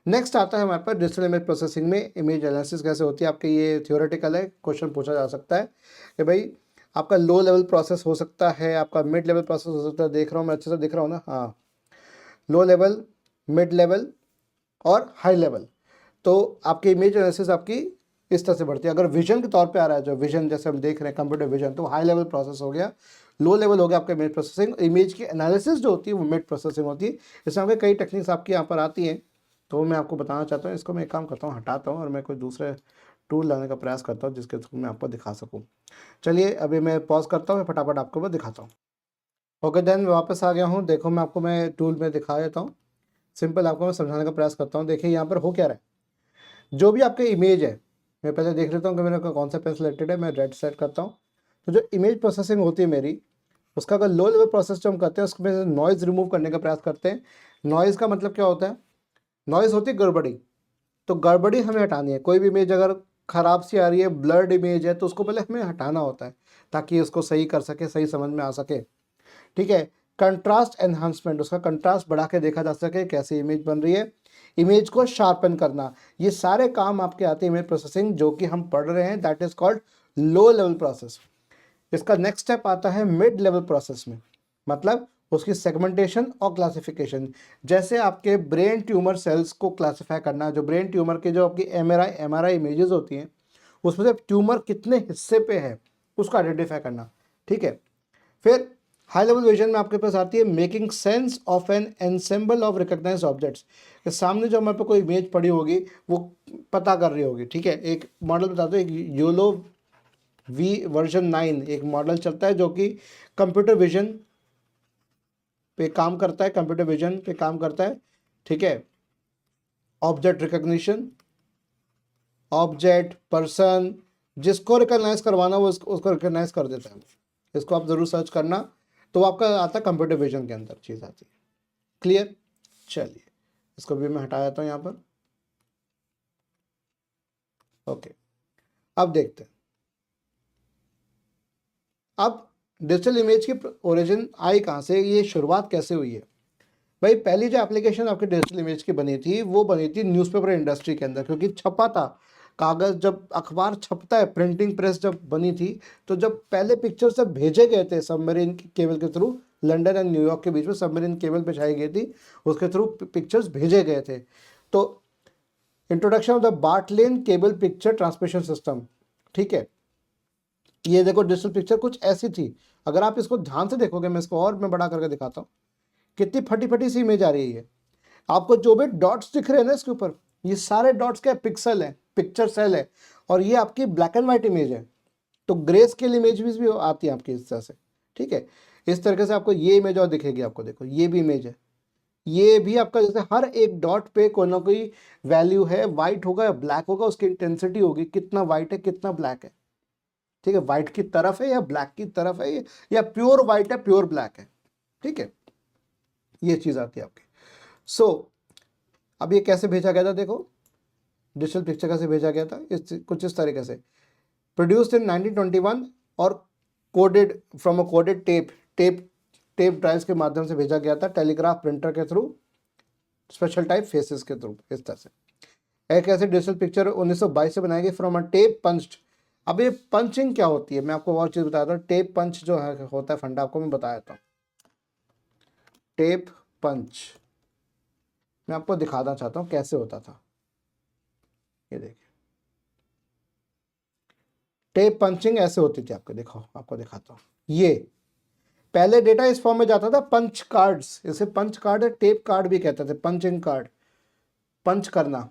Speaker 1: नेक्स्ट आता है हमारे पास डिजिटल इमेज प्रोसेसिंग में इमेज एनालिसिस कैसे होती है। आपके ये थियोरेटिकल है, क्वेश्चन पूछा जा सकता है कि भाई आपका लो लेवल प्रोसेस हो सकता है, आपका मिड लेवल प्रोसेस हो सकता है। देख रहा हूँ मैं अच्छे से दिख रहा हूँ ना, हाँ, लो लेवल, मिड लेवल और हाई लेवल। तो आपकी इमेज एनालिसिस आपकी इस तरह से बढ़ती है। अगर विजन के तौर पे आ रहा है, जो विजन जैसे हम देख रहे हैं कंप्यूटर विजन, तो हाई लेवल प्रोसेस हो गया। लो लेवल हो गया आपका इमेज प्रोसेसिंग। इमेज की एनालिसिस जो होती है वो मिड प्रोसेसिंग होती है। इसमें आपके कई टेक्निक्स आपकी यहाँ पर आती हैं, तो मैं आपको बताना चाहता हूँ। इसको मैं एक काम करता हूँ, हटाता हूँ और मैं कोई दूसरे टूल लाने का प्रयास करता हूँ जिसके थ्रू मैं आपको दिखा सकूँ। चलिए अभी मैं पॉज करता हूँ, मैं फटाफट आपको मैं दिखाता हूँ। ओके देन, मैं वापस आ गया हूँ। देखो मैं आपको मैं टूल में दिखा देता हूँ, सिंपल आपको मैं समझाने का प्रयास करता हूँ। देखिए यहाँ पर हो क्या रहा है, जो भी आपके इमेज है, मैं पहले देख लेता हूँ कि मेरा कौन सा पेन सिलेक्टेड है, मैं रेड सेलेक्ट करता हूँ। तो जो इमेज प्रोसेसिंग होती है मेरी, उसका अगर लो लेवल प्रोसेस जो हम करते हैं उसमें नॉइज़ रिमूव करने का प्रयास करते हैं। नॉइज़ का मतलब क्या होता है, नॉइज़ होती है गड़बड़ी। तो गड़बड़ी हमें हटानी है। कोई भी इमेज अगर ख़राब सी आ रही है, ब्लर्ड इमेज है, तो उसको पहले हमें हटाना होता है ताकि उसको सही कर सके, सही समझ में आ सके, ठीक है। कंट्रास्ट एनहांसमेंट, उसका कंट्रास्ट बढ़ा के देखा जा सके कैसी इमेज बन रही है। इमेज को शार्पन करना, ये सारे काम आपके आते हैं इमेज प्रोसेसिंग, जो कि हम पढ़ रहे हैं, that is called low level process. इसका नेक्स्ट स्टेप आता है मिड लेवल प्रोसेस में, मतलब उसकी सेगमेंटेशन और क्लासिफिकेशन। जैसे आपके ब्रेन ट्यूमर सेल्स को क्लासिफाई करना, जो ब्रेन ट्यूमर के जो आपकी एमआरआई इमेजेस होती हैं, उसमें से ट्यूमर कितने हिस्से पे है उसको आइडेंटिफाई करना, ठीक है। फिर हाई लेवल विजन में आपके पास आती है making sense of an ensemble of recognized objects. के सामने जो हमारे पे कोई इमेज पड़ी होगी वो पता कर रही होगी, ठीक है। एक मॉडल बता दो, एक योलो वी वर्जन 9 एक मॉडल चलता है जो कि कंप्यूटर विजन पे काम करता है, कंप्यूटर विजन पे काम करता है, ठीक है। ऑब्जेक्ट रिकॉग्निशन, ऑब्जेक्ट, पर्सन, जिसको रिकॉग्नाइज करवाना वो उसको रिकॉग्नाइज कर देता है। इसको आप ज़रूर सर्च करना, तो आपका आता है कंप्यूटर विजन के अंदर चीज़ आती है। क्लियर, चलिए इसको भी मैं हटा देता हूँ यहाँ पर। ओके, अब देखते हैं अब डिजिटल इमेज की ओरिजिन आई कहाँ से, ये शुरुआत कैसे हुई है। भाई पहली जो एप्लीकेशन आपकी डिजिटल इमेज की बनी थी वो बनी थी न्यूज़पेपर इंडस्ट्री के अंदर, क्योंकि छपा था कागज़, जब अखबार छपता है, प्रिंटिंग प्रेस जब बनी थी, तो जब पहले पिक्चर सब भेजे गए थे सबमरीन केबल के थ्रू, लंदन एंड न्यूयॉर्क के बीच में सबमरीन केबल बिछाई गई थी, उसके थ्रू पिक्चर्स भेजे गए थे। तो introduction of the Bartlane cable picture transmission system, ठीक है। ये देखो डिजिटल पिक्चर कुछ ऐसी थी, अगर आप इसको ध्यान से देखोगे, मैं इसको और मैं बड़ा करके दिखाता हूँ, कितनी फटी फटी सी इमेज आ रही है। आपको जो भी डॉट्स दिख रहे हैं ना इसके ऊपर, ये सारे डॉट्स क्या पिक्सल है, पिक्चर सेल है, और ये आपकी ब्लैक एंड व्हाइट इमेज है। तो ग्रे स्केल इमेज भी आती है आपकी इस तरह से, ठीक है। इस तरीके से आपको ये इमेज और दिखेगी, आपको देखो ये भी इमेज है, ये भी आपका जैसे हर एक डॉट पे कोई ना कोई वैल्यू है, वाइट होगा या ब्लैक होगा, उसकी इंटेंसिटी होगी, कितना वाइट है कितना ब्लैक है, ठीक है। वाइट की तरफ है या ब्लैक की तरफ है, या प्योर वाइट है प्योर ब्लैक है, ठीक है। ये चीज आती है आपकी। सो अब ये कैसे भेजा गया था, देखो डिजिटल पिक्चर कैसे भेजा गया था, कुछ इस तरीके से, प्रोड्यूस्ड इन 1921 और coded from a coded tape drives के माध्यम से भेजा गया था, टेलीग्राफ प्रिंटर के थ्रू, स्पेशल टाइप फेसेस के थ्रू, इस तरह से। एक ऐसे डिजिटल पिक्चर 1922 से बनाई गई फ्रॉम अ टेप पंच्ड। अब ये पंचिंग क्या होती है, मैं आपको और चीज़ बताता हूँ। टेप पंच जो है होता है फंडा, आपको मैं बताया था। टेप पंच मैं आपको दिखाना चाहता हूँ कैसे होता था। ये देखिए, टेप पंचिंग ऐसे होती थी, आपको देखो, आपको दिखाता हूँ। ये पहले डेटा इस फॉर्म में जाता था, पंच कार्ड्स, इसे पंच कार्ड है, टेप कार्ड भी कहते थे, पंचिंग कार्ड, पंच करना।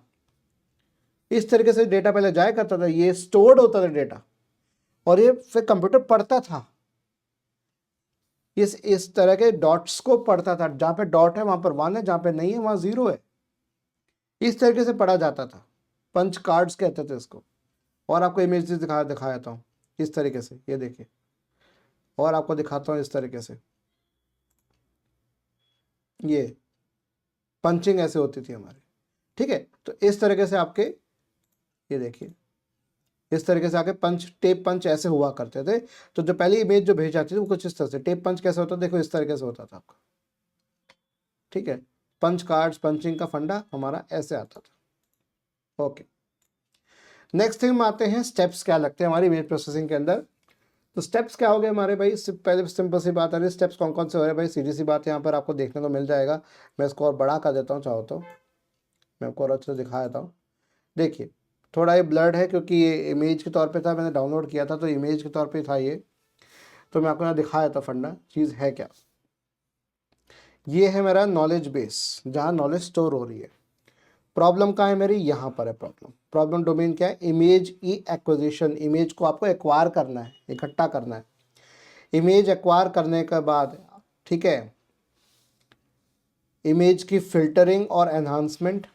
Speaker 1: इस तरीके से डेटा पहले जाया करता था, ये स्टोर्ड होता था डेटा, और ये फिर कंप्यूटर पढ़ता था, इस तरह के डॉट्स को पढ़ता था, जहां पे डॉट है वहां पर 1 है, जहां पे नहीं है वहां 0 है, इस तरीके से पढ़ा जाता था। पंच कार्ड्स कहते थे इसको। और आपको इमेज दिखाया था इस तरीके से, ये देखिए, और आपको दिखाता हूँ इस तरीके से, ये पंचिंग ऐसे होती थी हमारी, ठीक है। तो इस तरीके से आपके, ये देखिए, इस तरीके से आके पंच, टेप पंच ऐसे हुआ करते थे। तो जो पहली इमेज जो भेज जाती थी वो कुछ इस तरह से, टेप पंच कैसे होता, देखो इस तरीके से होता था आपका, ठीक है। पंच कार्ड्स, पंचिंग का फंडा हमारा ऐसे आता था। ओके, नेक्स्ट थिंग में आते हैं, स्टेप्स क्या लगते हैं हमारी इमेज प्रोसेसिंग के अंदर। तो स्टेप्स क्या हो गए हमारे भाई, पहले सिंपल सी बात आ रही है, स्टेप्स कौन कौन से हो रहे हैं भाई, सीधी सी बात यहाँ पर आपको देखने को मिल जाएगा। मैं इसको और बड़ा कर देता हूँ, चाहो तो मैं आपको और अच्छे से दिखा देता हूँ। देखिए, थोड़ा ये ब्लर्ड है क्योंकि ये इमेज के तौर पे था, मैंने डाउनलोड किया था तो इमेज के तौर पे था ये, तो मैं आपको यहाँ दिखाया था फंडा चीज़ है क्या। ये है मेरा नॉलेज बेस, जहाँ नॉलेज स्टोर हो रही है। प्रॉब्लम कहाँ है मेरी, यहाँ पर है प्रॉब्लम डोमेन क्या है, इमेज ई एक्विजिशन, इमेज को आपको एक्वायर करना है, इकट्ठा करना है। इमेज एक्वायर करने के बाद, ठीक है, इमेज की फिल्टरिंग और एनहांसमेंट,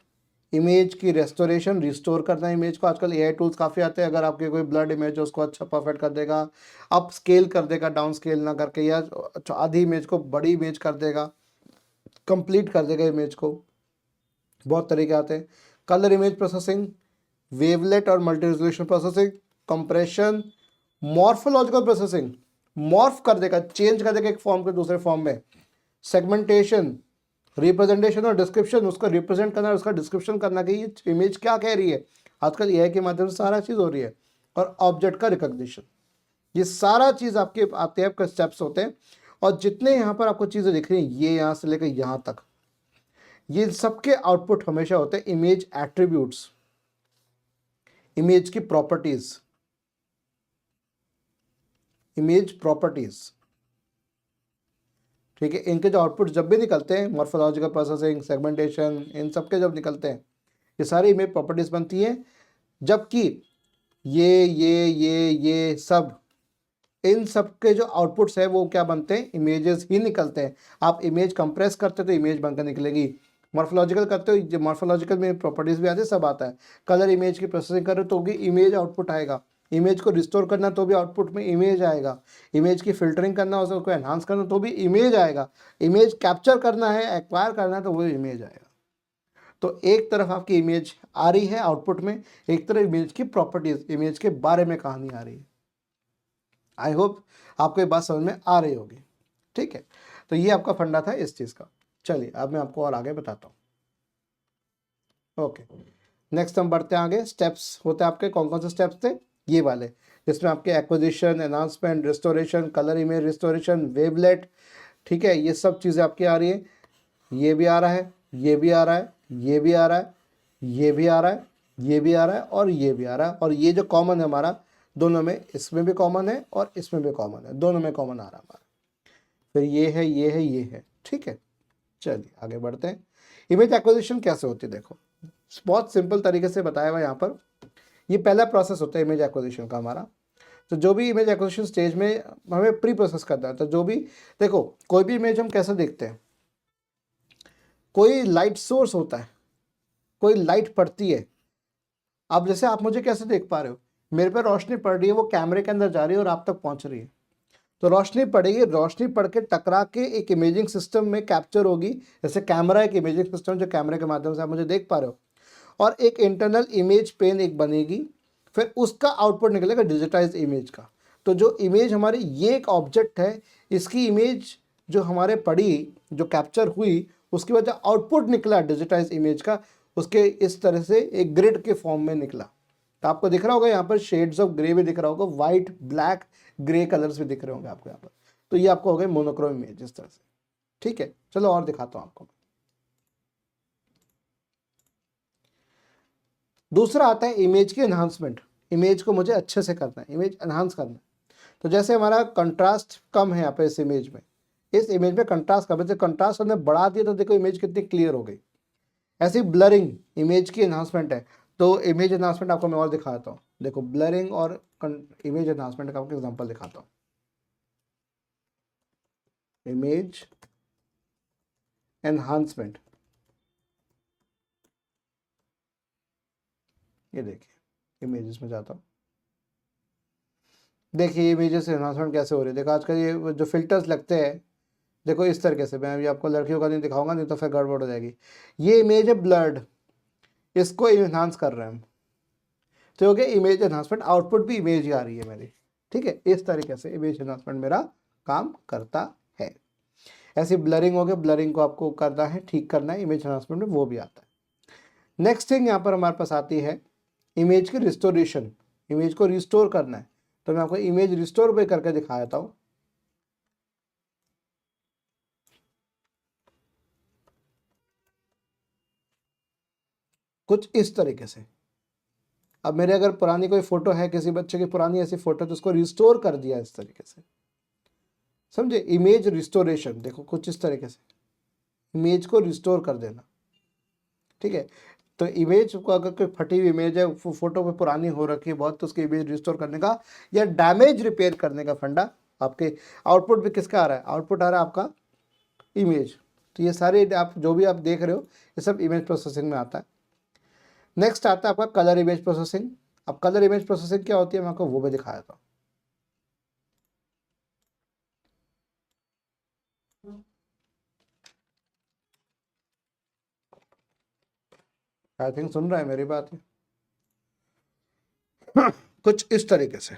Speaker 1: इमेज की रेस्टोरेशन, रिस्टोर करना है इमेज को। आजकल एआई टूल्स काफ़ी आते हैं, अगर आपके कोई ब्लड इमेज है उसको अच्छा परफेक्ट कर देगा, अप स्केल कर देगा डाउन स्केल ना करके, या आधी इमेज को बड़ी इमेज कर देगा, कंप्लीट कर देगा इमेज को, बहुत तरीके आते हैं। कलर इमेज प्रोसेसिंग, वेवलेट और multi resolution processing, compression, morphological processing, morph कर देगा, चेंज कर देगा एक फॉर्म के दूसरे फॉर्म में, सेगमेंटेशन, रिप्रेजेंटेशन और डिस्क्रिप्शन, उसको रिप्रेजेंट करना, उसका डिस्क्रिप्शन करना कि ये इमेज क्या कह रही है। आजकल एआई के माध्यम से सारा चीज़ हो रही है। और ऑब्जेक्ट का रिकॉग्निशन, ये सारा चीज़ आपके आते हैं, आपके स्टेप्स होते हैं। और जितने यहाँ पर आपको चीज़ें दिख रही हैं, ये यहाँ से लेकर यहाँ तक, ये सबके आउटपुट हमेशा होते हैं इमेज एट्रीब्यूट्स, इमेज की प्रॉपर्टीज, इमेज प्रॉपर्टीज, ठीक है। इनके जो आउटपुट जब भी निकलते हैं, मॉर्फोलॉजिकल प्रोसेसिंग, सेगमेंटेशन, इन सब के जब निकलते हैं, ये सारी इमेज प्रॉपर्टीज बनती हैं। जबकि ये सब, इन सब के जो आउटपुट्स है वो क्या बनते हैं, इमेजेस ही निकलते हैं। आप इमेज कंप्रेस करते हो तो इमेज बनकर निकलेगी, मॉर्फोलॉजिकल करते हो, जो मॉर्फोलॉजिकल में प्रॉपर्टीज भी आती है, सब आता है। कलर इमेज की प्रोसेसिंग करो तो भी इमेज आउटपुट आएगा, इमेज को रिस्टोर करना तो भी आउटपुट में इमेज आएगा, इमेज की फिल्टरिंग करना, उसको एनहांस करना तो भी इमेज आएगा, इमेज कैप्चर करना है, एक्वायर करना है तो वो इमेज आएगा। तो एक तरफ आपकी इमेज आ रही है आउटपुट में, एक तरफ इमेज की प्रॉपर्टीज, इमेज के बारे में कहानी आ रही है। आई होप आपको ये बात समझ में आ रही होगी, ठीक है। तो ये आपका फंडा था इस चीज़ का। चलिए अब मैं आपको और आगे बताता हूँ। ओके, नेक्स्ट हम बढ़ते हैं आगे। स्टेप्स होते हैं आपके, कौन कौन से स्टेप्स थे, ये वाले, जिसमें आपके acquisition, enhancement, restoration, colour image restoration, wavelet, ठीक है, ये सब चीज़ें आपकी आ रही है, ये भी आ रहा है, ये भी आ रहा है, ये भी आ रहा है, ये भी आ रहा है, ये भी आ रहा है और ये भी आ रहा है, और ये जो कॉमन है हमारा दोनों में, इसमें भी कॉमन है और इसमें भी कॉमन है, दोनों में कॉमन आ रहा है हमारा। फिर ये है, ये है, ये है, ठीक है। चलिए आगे बढ़ते हैं। इमेज एक्विजिशन कैसे होती है, देखो बहुत सिंपल तरीके से बताया हुआ यहाँ पर। ये पहला प्रोसेस होता है इमेज एक्विजिशन का हमारा। तो जो भी इमेज एक्विजिशन स्टेज में हमें प्री प्रोसेस करना है, तो जो भी देखो कोई भी इमेज हम कैसे देखते हैं, कोई लाइट सोर्स होता है, कोई लाइट पड़ती है। अब जैसे आप मुझे कैसे देख पा रहे हो, मेरे पे रोशनी पड़ रही है, वो कैमरे के अंदर जा रही है और आप तक पहुंच रही है। तो रोशनी पड़ेगी, रोशनी पड़ के टकरा के एक इमेजिंग सिस्टम में कैप्चर होगी। जैसे कैमरा एक इमेजिंग सिस्टम जो कैमरे के माध्यम से आप मुझे देख पा रहे हो, और एक इंटरनल इमेज पेन एक बनेगी, फिर उसका आउटपुट निकलेगा डिजिटाइज इमेज का। तो जो इमेज हमारी, ये एक ऑब्जेक्ट है, इसकी इमेज जो हमारे पड़ी, जो कैप्चर हुई, उसकी वजह आउटपुट निकला डिजिटाइज इमेज का, उसके इस तरह से एक ग्रिड के फॉर्म में निकला। तो आपको दिख रहा होगा यहाँ पर शेड्स ऑफ ग्रे भी दिख रहा होगा, व्हाइट, ब्लैक, ग्रे कलर्स भी दिख रहे होंगे आपको यहाँ पर। तो ये आपको हो गए मोनोक्रोम इमेज इस तरह से, ठीक है। चलो और दिखाता हूँ आपको। दूसरा आता है इमेज की एनहांसमेंट। इमेज को मुझे अच्छे से करना है, इमेज एनहांस करना है। तो जैसे हमारा कंट्रास्ट कम है यहाँ पे इस इमेज में कंट्रास्ट कम है, तो कंट्रास्ट हमने बढ़ा दिया तो देखो इमेज कितनी क्लियर हो गई। ऐसी ब्लरिंग इमेज की एनहांसमेंट है। तो इमेज एनहांसमेंट आपको मैं और दिखाता हूँ, देखो ब्लरिंग और इमेज एनहांसमेंट का आपको एग्जांपल दिखाता हूँ। इमेज एनहांसमेंट, ये देखिए इमेजेस में जाता हूँ, देखिए इमेजेस एनहांसमेंट कैसे हो रही है। देखो आजकल ये जो फिल्टर्स लगते हैं, देखो इस तरीके से, मैं अभी आपको लड़कियों का नहीं दिखाऊंगा, नहीं तो फिर गड़बड़ हो जाएगी। ये इमेज है ब्लर्ड, इसको इन्हांस कर रहे हैं हम, तो हो गया इमेज एनहांसमेंट। आउटपुट भी इमेज ही आ रही है मेरी, ठीक है। इस तरीके से इमेज एनहांसमेंट मेरा काम करता है। ऐसी ब्लरिंग हो गया, ब्लरिंग को आपको करना है, ठीक करना है, इमेज एनहांसमेंट में वो भी आता है। नेक्स्ट थिंग यहाँ पर हमारे पास आती है इमेज की रिस्टोरेशन। इमेज को रिस्टोर करना है, तो मैं आपको इमेज रिस्टोर भी करके दिखा देता हूँ। कुछ इस तरीके से। अब मेरे अगर पुरानी कोई फोटो है, किसी बच्चे की पुरानी ऐसी फोटो, तो उसको रिस्टोर कर दिया इस तरीके से, समझे। इमेज रिस्टोरेशन, देखो कुछ इस तरीके से इमेज को रिस्टोर कर देना, ठीक है। तो इमेज को अगर कोई फटी हुई इमेज है, फोटो पे पुरानी हो रखी है बहुत, तो उसकी इमेज रिस्टोर करने का या डैमेज रिपेयर करने का फंडा आपके आउटपुट भी किसका आ रहा है, आउटपुट आ रहा है आपका इमेज। तो ये सारे आप जो भी आप देख रहे हो, ये सब इमेज प्रोसेसिंग में आता है। नेक्स्ट आता है आपका कलर इमेज प्रोसेसिंग। अब कलर इमेज प्रोसेसिंग क्या होती है, मैं आपको वो भी दिखाया था। आई थिंक सुन रहा है मेरी बात है। कुछ इस तरीके से।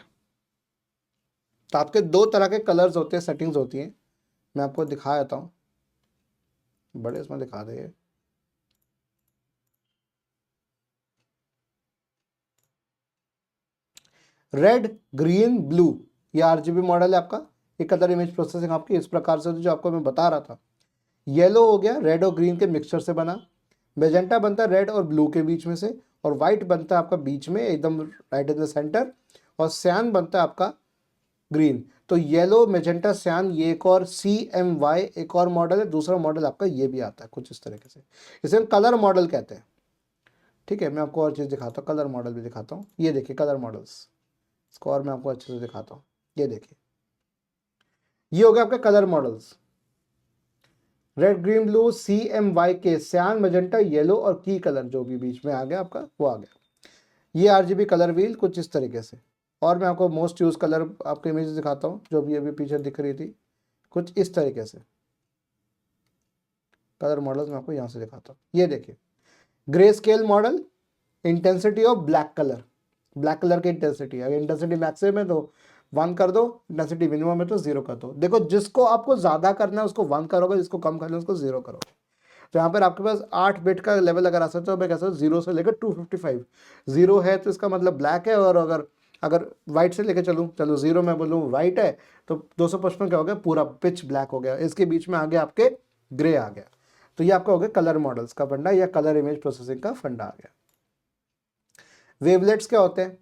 Speaker 1: तो आपके दो तरह के कलर्स होते हैं, सेटिंग्स होती हैं, मैं आपको दिखा देता हूँ, बड़े इसमें दिखा दे। रेड, ग्रीन, ब्लू, ये आरजीबी मॉडल है आपका। ये कलर इमेज प्रोसेसिंग आपकी इस प्रकार से जो आपको मैं बता रहा था। येलो हो गया रेड और ग्रीन के मिक्सचर से बना, मेजेंटा बनता है रेड और ब्लू के बीच में से, और वाइट बनता है आपका बीच में एकदम राइट इन द सेंटर, और सियान बनता है आपका ग्रीन। तो येलो, मेजेंटा, सियान, ये एक और CMY एक और मॉडल है। दूसरा मॉडल आपका ये भी आता है कुछ इस तरीके से, इसे हम कलर मॉडल कहते हैं, ठीक है। मैं आपको और चीज़ दिखाता हूँ, कलर मॉडल भी दिखाता हूँ। ये देखिए कलर मॉडल्स, इसको और मैं आपको अच्छे से दिखाता हूँ। ये देखिए, ये हो गया आपके colour models, red, green, blue, CMY के, सियान, मजेंटा, येलो और की कलर जो भी बीच में आ गया आपका वो आ गया। ये RGB कलर व्हील कुछ इस तरीके से। और मैं आपको मोस्ट यूज कलर आपको इमेज दिखाता हूँ, जो भी अभी पीछे दिख रही थी कुछ इस तरीके से। कलर मॉडल्स मैं आपको यहाँ से दिखाता हूँ। ये देखिए grey scale model, intensity of black colour, black colour की इंटेंसिटी, अगर इंटेंसिटी मैक्सिमम है तो 1 कर दो, इंटेंसिटी मिनिमम है तो 0 कर दो। देखो जिसको आपको ज़्यादा करना है उसको 1 करोगे, जिसको कम करना है उसको 0 करोगे। तो यहाँ पर आपके पास 8 बिट का लेवल अगर आ सकता है, तो मैं कह सकता हूँ 0 से लेकर 255। 0 है तो इसका मतलब ब्लैक है, और अगर अगर वाइट से लेके चलूँ, चलो 0 में बोलूँ वाइट है तो 255 क्या हो गया, पूरा पिच ब्लैक हो गया, इसके बीच में आगे आपके ग्रे आ गया। तो ये आपका हो गया कलर मॉडल्स का फंडा या कलर इमेज प्रोसेसिंग का फंडा आ गया। वेवलेट्स क्या होते हैं?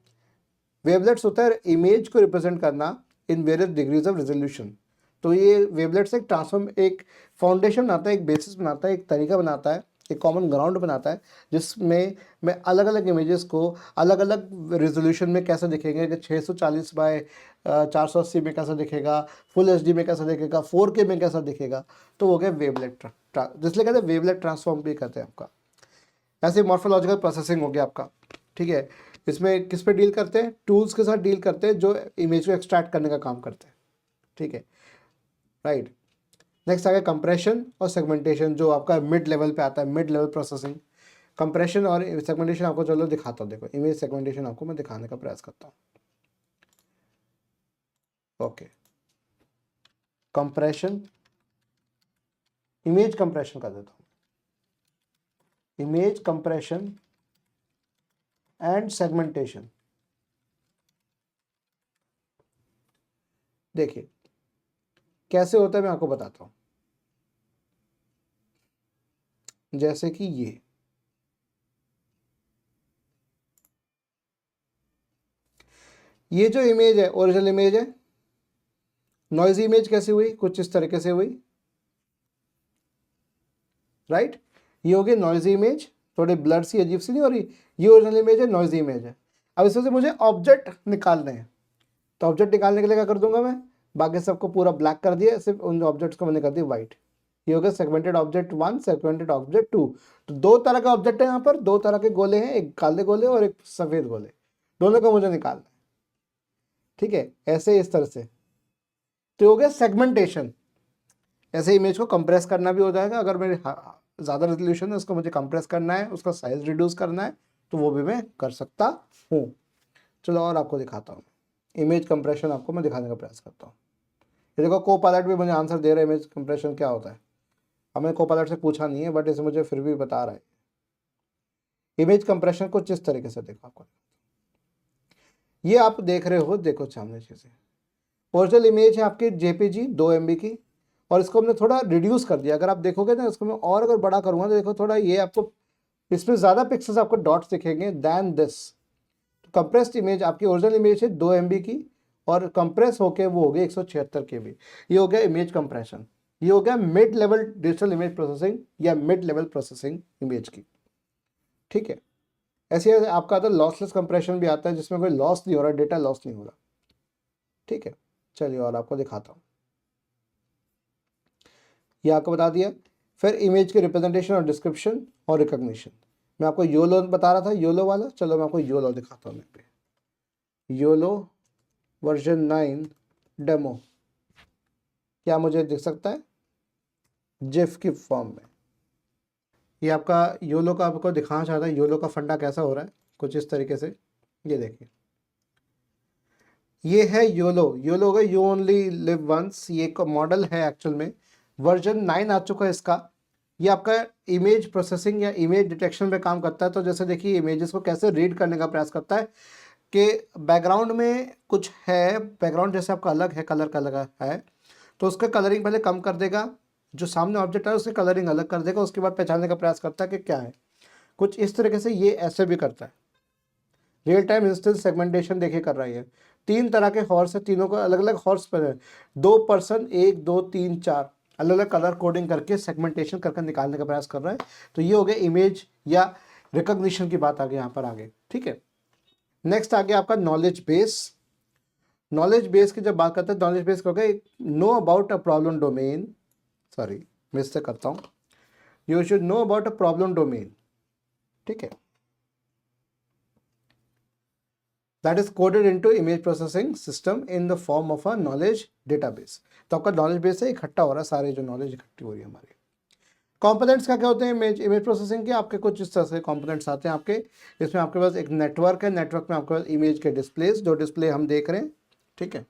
Speaker 1: वेवलेट्स होता है इमेज को रिप्रेजेंट करना in various degrees of resolution. तो ये वेवलेट्स एक ट्रांसफॉर्म, एक फाउंडेशन बनाता है, एक बेसिस बनाता है, एक तरीका बनाता है, एक कॉमन ग्राउंड बनाता है, जिसमें मैं अलग अलग इमेजेस को अलग अलग रेजोल्यूशन में कैसे दिखेंगे, कि 640 बाय 480 में कैसा दिखेगा, फुल एचडी में कैसा दिखेगा, 4K में कैसा दिखेगा। तो हो गया वेवलेट, जिसलिए कहते हैं वेवलेट ट्रांसफॉर्म भी कहते हैं आपका। ऐसे मॉर्फोलॉजिकल प्रोसेसिंग हो गया आपका, ठीक है। इसमें किस पे डील करते हैं? टूल्स के साथ डील करते हैं जो इमेज को एक्सट्रैक्ट करने का काम करते हैं, ठीक है, राइट। नेक्स्ट आ गया कंप्रेशन और सेगमेंटेशन, जो आपका मिड लेवल पे आता है, मिड लेवल प्रोसेसिंग। कंप्रेशन और सेगमेंटेशन आपको चलो दिखाता हूँ, देखो इमेज सेगमेंटेशन आपको मैं दिखाने का प्रयास करता हूँ। ओके, कंप्रेशन, इमेज कंप्रेशन कर देता हूँ, इमेज कंप्रेशन एंड सेगमेंटेशन। देखिए कैसे होता है मैं आपको बताता हूं। जैसे कि ये जो इमेज है ओरिजिनल इमेज है, नॉइजी इमेज कैसे हुई, कुछ इस तरीके से हुई, राइट। ये हो गई नॉइजी इमेज, थोड़ी ब्लर सी अजीब सी नहीं हो रही, ये ओरिजिनल इमेज है, नॉइजी इमेज है। अब इसमें से मुझे ऑब्जेक्ट निकालने हैं, तो ऑब्जेक्ट निकालने के लिए क्या कर दूंगा मैं, बाकी सबको पूरा ब्लैक कर दिया, सिर्फ उन ऑब्जेक्ट्स को मैंने कर दिया व्हाइट। ये हो गया सेगमेंटेड ऑब्जेक्ट 1, सेगमेंटेड ऑब्जेक्ट 2। तो दो तरह का ऑब्जेक्ट है यहाँ पर, दो तरह के गोले हैं, एक काले गोले और एक सफेद गोले, दोनों को मुझे निकालना है, ठीक है, ऐसे इस तरह से। तो हो गया सेगमेंटेशन। ऐसे इमेज को कंप्रेस करना भी हो जाएगा, अगर मेरे ज़्यादा रेजोल्यूशन है उसको मुझे कंप्रेस करना है, उसका साइज रिड्यूस करना है, तो वो भी मैं कर सकता हूँ। चलो और आपको दिखाता हूँ, इमेज कंप्रेशन आपको मैं दिखाने का प्रयास करता हूँ। ये देखो को पायलट भी मुझे आंसर दे रहा है इमेज कंप्रेशन क्या होता है। अब मैंने को पायलट से पूछा नहीं है, बट इसे मुझे फिर भी बता रहा है। इमेज कंप्रेशन को किस तरीके से देखो, आपको ये आप देख रहे हो, देखो सामने चीज़ें, ओरिजिनल इमेज है आपकी जेपीजी 2 MB की, और इसको हमने थोड़ा रिड्यूस कर दिया। अगर आप देखोगे ना इसको मैं और अगर बड़ा करूँगा तो देखो थोड़ा ये आपको इसमें ज़्यादा पिक्सल्स आपको डॉट्स दिखेंगे दैन दिस। कंप्रेस्ड इमेज आपकी ओरिजिनल इमेज है 2 MB की, और कंप्रेस होके वो हो गया 176 KB। ये हो गया इमेज कंप्रेशन। ये हो गया mid level digital image processing या मिड लेवल प्रोसेसिंग इमेज की, ठीक है। ऐसे आपका आता है लॉसलेस कंप्रेशन भी आता है, जिसमें कोई लॉस नहीं हो रहा, डेटा लॉस नहीं हो रहा, ठीक है। चलिए और आपको दिखाता हूँ, ये आपको बता दिया। फिर इमेज के रिप्रेजेंटेशन और डिस्क्रिप्शन और रिकॉग्निशन। मैं आपको योलो बता रहा था, योलो वाला, चलो मैं आपको योलो दिखाता हूँ। मैं पे योलो वर्जन 9 डेमो क्या मुझे दिख सकता है जिफ की फॉर्म में। ये आपका योलो का आपको दिखाना चाहता है, योलो का फंडा कैसा हो रहा है, कुछ इस तरीके से। ये देखिए, ये है योलो, योलो होगा यू ओनली लिव वंस। ये एक मॉडल है एक्चुअल में, वर्जन 9 आ चुका है इसका। ये आपका इमेज प्रोसेसिंग या इमेज डिटेक्शन पे काम करता है। तो जैसे देखिए इमेजेस को कैसे रीड करने का प्रयास करता है कि बैकग्राउंड में कुछ है, बैकग्राउंड जैसे आपका अलग है, कलर का अलग है, तो उसका कलरिंग पहले कम कर देगा, जो सामने ऑब्जेक्ट है उसकी कलरिंग अलग कर देगा, उसके बाद पहचानने का प्रयास करता है कि क्या है। कुछ इस तरीके से ये ऐसे भी करता है। रियल टाइम इंस्टेंस सेगमेंटेशन देखिए कर रही है। 3 तरह के हॉर्स है, तीनों को अलग अलग हॉर्स पर है, 2 पर्सन, 1 2 3 4 अलग अलग कलर कोडिंग करके सेगमेंटेशन करके निकालने का प्रयास कर रहा है। तो ये हो गया इमेज या रिकॉग्निशन की बात आ गई यहाँ पर आगे, ठीक है। नेक्स्ट आ गया आपका नॉलेज बेस। नॉलेज बेस की जब बात करते हैं, नॉलेज बेस क्या होगा, know about a problem domain, sorry miss से करता हूँ, you should know about a problem domain, ठीक है, that is coded into image processing system in the form of a knowledge database। तो आपका नॉलेज बेस है, इकट्ठा हो रहा है, सारे जो नॉलेज इकट्ठी हो रही है हमारी। कंपोनेंट्स का क्या होते हैं इमेज प्रोसेसिंग के, आपके कुछ इस तरह से कंपोनेंट्स आते हैं आपके। इसमें आपके पास एक नेटवर्क है, नेटवर्क में आपके पास इमेज के डिस्प्लेस, जो डिस्प्ले हम देख रहे हैं, ठीक है,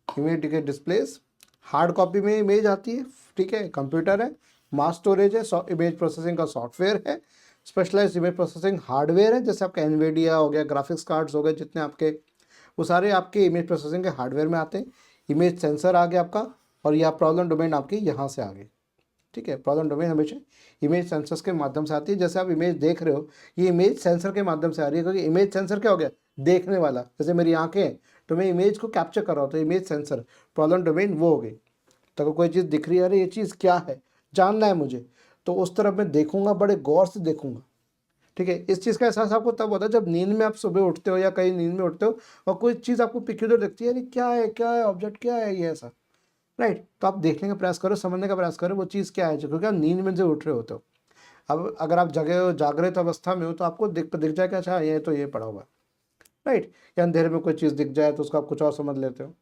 Speaker 1: इमेज के डिस्प्लेस। हार्ड कॉपी में इमेज आती है, ठीक है, कंप्यूटर है, मास स्टोरेज है, इमेज प्रोसेसिंग का सॉफ्टवेयर है, स्पेशलाइज्ड इमेज प्रोसेसिंग हार्डवेयर है, जैसे आपका एनवीडिया हो गया, ग्राफिक्स कार्ड्स हो गए, जितने आपके वो सारे आपके इमेज प्रोसेसिंग के हार्डवेयर में आते हैं। इमेज सेंसर आ गया आपका, और यह प्रॉब्लम डोमेन आपकी यहाँ से आ गई। ठीक है, प्रॉब्लम डोमेन हमेशा इमेज सेंसर्स के माध्यम से आती है। जैसे आप इमेज देख रहे हो, ये इमेज सेंसर के माध्यम से आ रही है, क्योंकि इमेज सेंसर क्या हो गया, देखने वाला। जैसे मेरी आंखें हैं तो मैं इमेज को कैप्चर कर रहा हूँ, तो इमेज सेंसर, प्रॉब्लम डोमेन वो हो गई। तो अगर कोई चीज़ दिख रही है, अरे ये चीज़ क्या है, जानना है मुझे, तो उस तरफ मैं देखूंगा, बड़े गौर से देखूंगा। ठीक है, इस चीज़ का एहसास आपको तब होता है जब नींद में आप सुबह उठते हो या कहीं नींद में उठते हो और कोई चीज़ आपको पिक्चर दिखती है, अरे क्या है ऑब्जेक्ट, क्या है ये ऐसा, राइट। तो आप देखने का प्रयास करो, समझने का प्रयास करो वो चीज़ क्या है, क्योंकि आप नींद में से उठ रहे होते हो। अब अगर आप जगे हो, जागृत अवस्था में हो, तो आपको दिख जाए कि अच्छा ये तो ये पड़ा हुआ है, राइट। या अंधेरे में कोई चीज़ दिख जाए तो उसको आप कुछ और समझ लेते हो।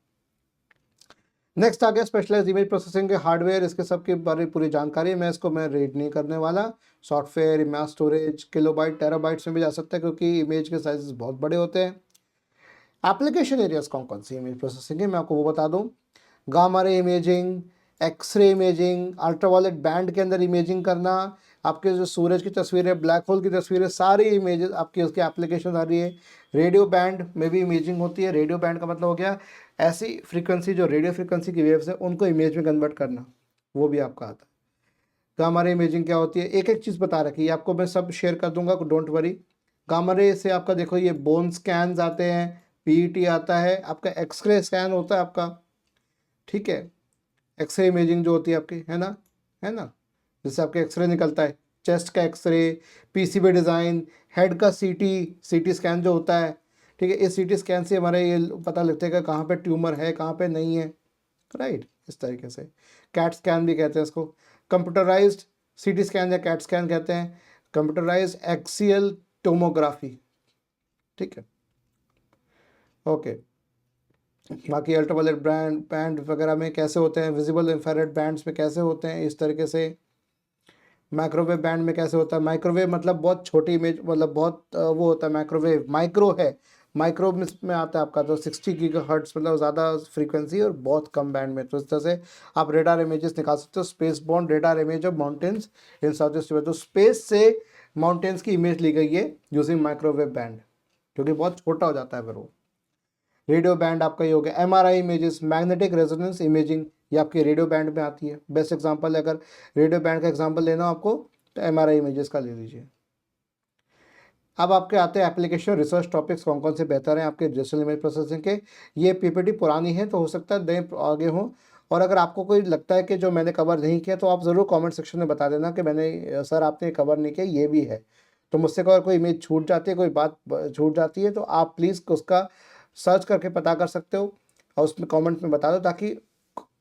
Speaker 1: नेक्स्ट आ गया स्पेशलाइज्ड इमेज प्रोसेसिंग के हार्डवेयर, इसके सब के बारे में पूरी जानकारी है, मैं रीड नहीं करने वाला। Software, image storage, kilobyte terabytes में भी जा सकता है, क्योंकि इमेज के साइजेस बहुत बड़े होते हैं। एप्लीकेशन एरियाज कौन कौन सी इमेज प्रोसेसिंग है, मैं आपको वो बता दूं। Gamma ray imaging, X-ray imaging, ultraviolet band के अंदर इमेजिंग करना, आपके जो सूरज की तस्वीर है, ब्लैक होल की तस्वीर है, सारी इमेजेस आपकी उसकी एप्लीकेशन आ रही है। रेडियो बैंड में भी इमेजिंग होती है। रेडियो बैंड का मतलब हो गया ऐसी फ्रीक्वेंसी जो रेडियो फ्रीक्वेंसी की वेव्स है उनको इमेज में कन्वर्ट करना, वो भी आपका आता है। गामा रे इमेजिंग क्या होती है, एक एक चीज़ बता रखी है आपको, मैं सब शेयर कर दूंगा, डोंट वरी। गामा रे से आपका देखो ये बोन स्कैन्स आते हैं, पीईटी आता है, आपका एक्सरे स्कैन होता है आपका। ठीक है, एक्सरे इमेजिंग जो होती है आपकी, है ना, जैसे आपके एक्सरे निकलता है, चेस्ट का एक्सरे, पीसीबी डिज़ाइन, हेड का सीटी स्कैन जो होता है। ठीक है, इस सीटी स्कैन से हमारे ये पता लगता है कि कहाँ पे ट्यूमर है, कहाँ पे नहीं है, राइट। इस तरीके से कैट स्कैन भी कहते हैं इसको। कंप्यूटराइज्ड सीटी स्कैन या कैट स्कैन कहते हैं। Computerised axial tomography. ठीक है, ओके। बाकी अल्ट्रावायलेट बैंड वगैरह में कैसे होते हैं, विजिबल इंफ्रारेड बैंड्स में कैसे होते हैं, इस तरीके से। माइक्रोवेव बैंड में कैसे होता है, माइक्रोवेव मतलब बहुत छोटी इमेज, मतलब बहुत वो होता है, माइक्रोवेव माइक्रो है, माइक्रो में आता है आपका तो 60 गीगाहर्ट्ज, मतलब ज़्यादा फ्रीक्वेंसी और बहुत कम बैंड में। तो इस तरह से आप रेडार इमेजेस निकाल सकते हो। Space born radar image of mountains in south east Asia, तो स्पेस से माउंटेन्स की इमेज ली गई है यूजिंग माइक्रोवेव बैंड, क्योंकि बहुत छोटा हो जाता है फिर वो। रेडियो बैंड आपका ये हो गया। MRI images, magnetic resonance imaging, ये आपकी रेडियो बैंड में आती है। बेस्ट एग्जांपल है, अगर रेडियो बैंड का एग्जांपल लेना हो आपको तो एमआरआई इमेजेस का ले लीजिए। अब आपके आते हैं एप्लीकेशन रिसर्च टॉपिक्स कौन कौन से बेहतर हैं आपके डिजिटल इमेज प्रोसेसिंग के। ये पीपीटी पुरानी है तो हो सकता है नए आगे हों, और अगर आपको कोई लगता है कि जो मैंने कवर नहीं किया तो आप ज़रूर कमेंट सेक्शन में बता देना कि मैंने सर आपने कवर नहीं किया, ये भी है। तो मुझसे अगर कोई इमेज छूट जाती है, कोई बात छूट जाती है, तो आप प्लीज़ उसका सर्च करके पता कर सकते हो और उसमें कमेंट में बता दो, ताकि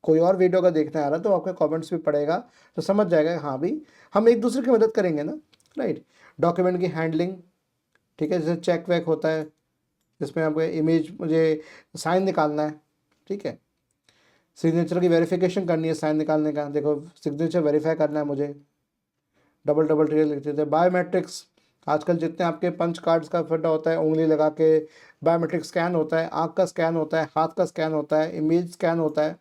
Speaker 1: कोई और वीडियो का देखने आ रहा है तो आपके कमेंट्स भी पड़ेगा तो समझ जाएगा हाँ भी हम एक दूसरे की मदद करेंगे ना, राइट। डॉक्यूमेंट की हैंडलिंग, ठीक है, जैसे चेक वेक होता है, जिसमें आपको इमेज मुझे साइन निकालना है, ठीक है, सिग्नेचर की वेरिफिकेशन करनी है, साइन निकालने का, देखो सिग्नेचर वेरीफाई करना है मुझे, डबल डबल ट्रिक लिखते थे। बायोमेट्रिक्स, आजकल जितने आपके पंच कार्ड्स का फटा होता है, उंगली लगा के बायोमेट्रिक स्कैन होता है, आँख का स्कैन होता है, हाथ का स्कैन होता है, इमेज स्कैन होता है,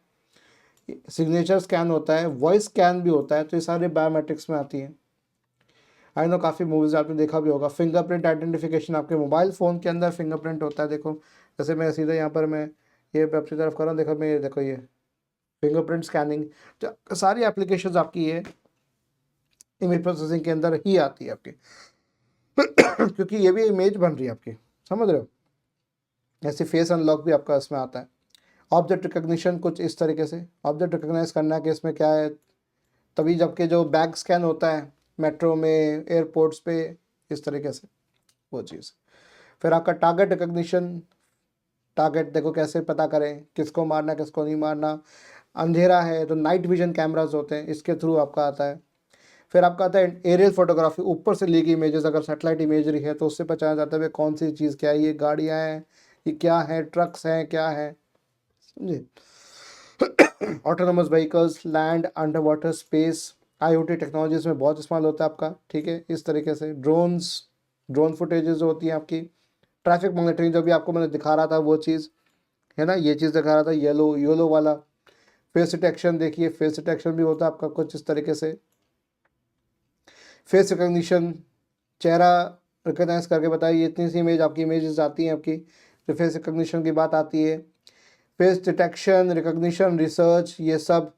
Speaker 1: सिग्नेचर स्कैन होता है, वॉइस स्कैन भी होता है, तो ये सारे बायोमेट्रिक्स में आती हैं। आई नो काफ़ी मूवीज़ आपने देखा भी होगा। फिंगरप्रिंट आइडेंटिफिकेशन, आपके मोबाइल फ़ोन के अंदर फिंगरप्रिंट होता है, देखो जैसे मैं सीधा यहाँ पर मैं ये अपनी तरफ कर रहा हूँ, देखो मैं ये देखो ये फिंगरप्रिंट स्कैनिंग, तो सारी एप्लीकेशंस आपकी ये इमेज प्रोसेसिंग के अंदर ही आती है आपकी क्योंकि ये भी इमेज बन रही है आपकी, समझ रहे हो। ऐसे फेस अनलॉक भी आपका इसमें आता है। ऑब्जेक्ट रिकग्निशन कुछ इस तरीके से, ऑब्जेक्ट रिकग्नाइज करना है कि इसमें क्या है, तभी जबकि जो बैग स्कैन होता है मेट्रो में, एयरपोर्ट्स पे, इस तरीके से वो चीज़। फिर आपका टारगेट रिकग्निशन, टारगेट देखो कैसे पता करें किसको मारना किसको नहीं मारना, अंधेरा है तो नाइट विजन कैमराज होते हैं, इसके थ्रू आपका आता है। फिर आपका आता है एरियल फोटोग्राफी, ऊपर से ली गई इमेजेस, अगर सैटेलाइट इमेजरी है तो उससे पहचाना जाता है कौन सी चीज़ क्या है, ये गाड़ियाँ हैं, ये क्या है, ट्रक्स हैं, क्या है, समझे। Autonomous vehicles, land, under water, space, IoT technologies में बहुत इस्तेमाल होता है आपका, ठीक है। इस तरीके से ड्रोन फुटेजेस जो होती हैं आपकी, ट्रैफिक मॉनिटरिंग जो भी आपको मैंने दिखा रहा था वो चीज़, है ना, ये चीज़ दिखा रहा था येलो वाला। फेस डिटेक्शन देखिए, फेस डिटेक्शन भी होता है आपका कुछ इस तरीके से। फेस रिकग्निशन, चेहरा रिकॉग्नाइज करके बताइए। इतनी सी इमेज आपकी इमेजेस आती हैं आपकी, तो फेस रिकॉग्निशन की बात आती है। फेस डिटेक्शन, रिकॉग्निशन, रिसर्च, ये सब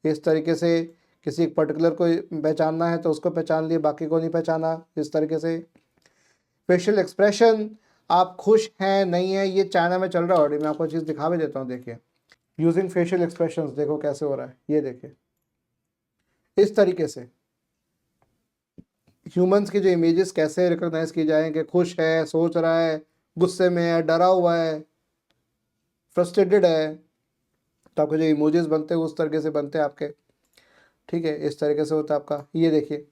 Speaker 1: इस तरीके से किसी एक पर्टिकुलर को पहचानना है तो उसको पहचान लिए, बाकी को नहीं पहचाना, इस तरीके से। फेशियल एक्सप्रेशन, आप खुश हैं नहीं हैं, ये चाइना में चल रहा है ऑलरेडी। मैं आपको चीज़ दिखा भी देता हूँ, देखिए यूजिंग फेशियल एक्सप्रेशंस, देखो कैसे हो रहा है, ये देखिए इस तरीके से ह्यूमंस की जो इमेजेस कैसे रिकॉग्नाइज की जाए कि खुश है, सोच रहा है, गुस्से में है, डरा हुआ है, फ्रस्ट्रेटेड है, तो आपके जो इमोजेस बनते हैं उस तरीके से बनते हैं आपके, ठीक है, इस तरीके से होता है आपका। ये देखिए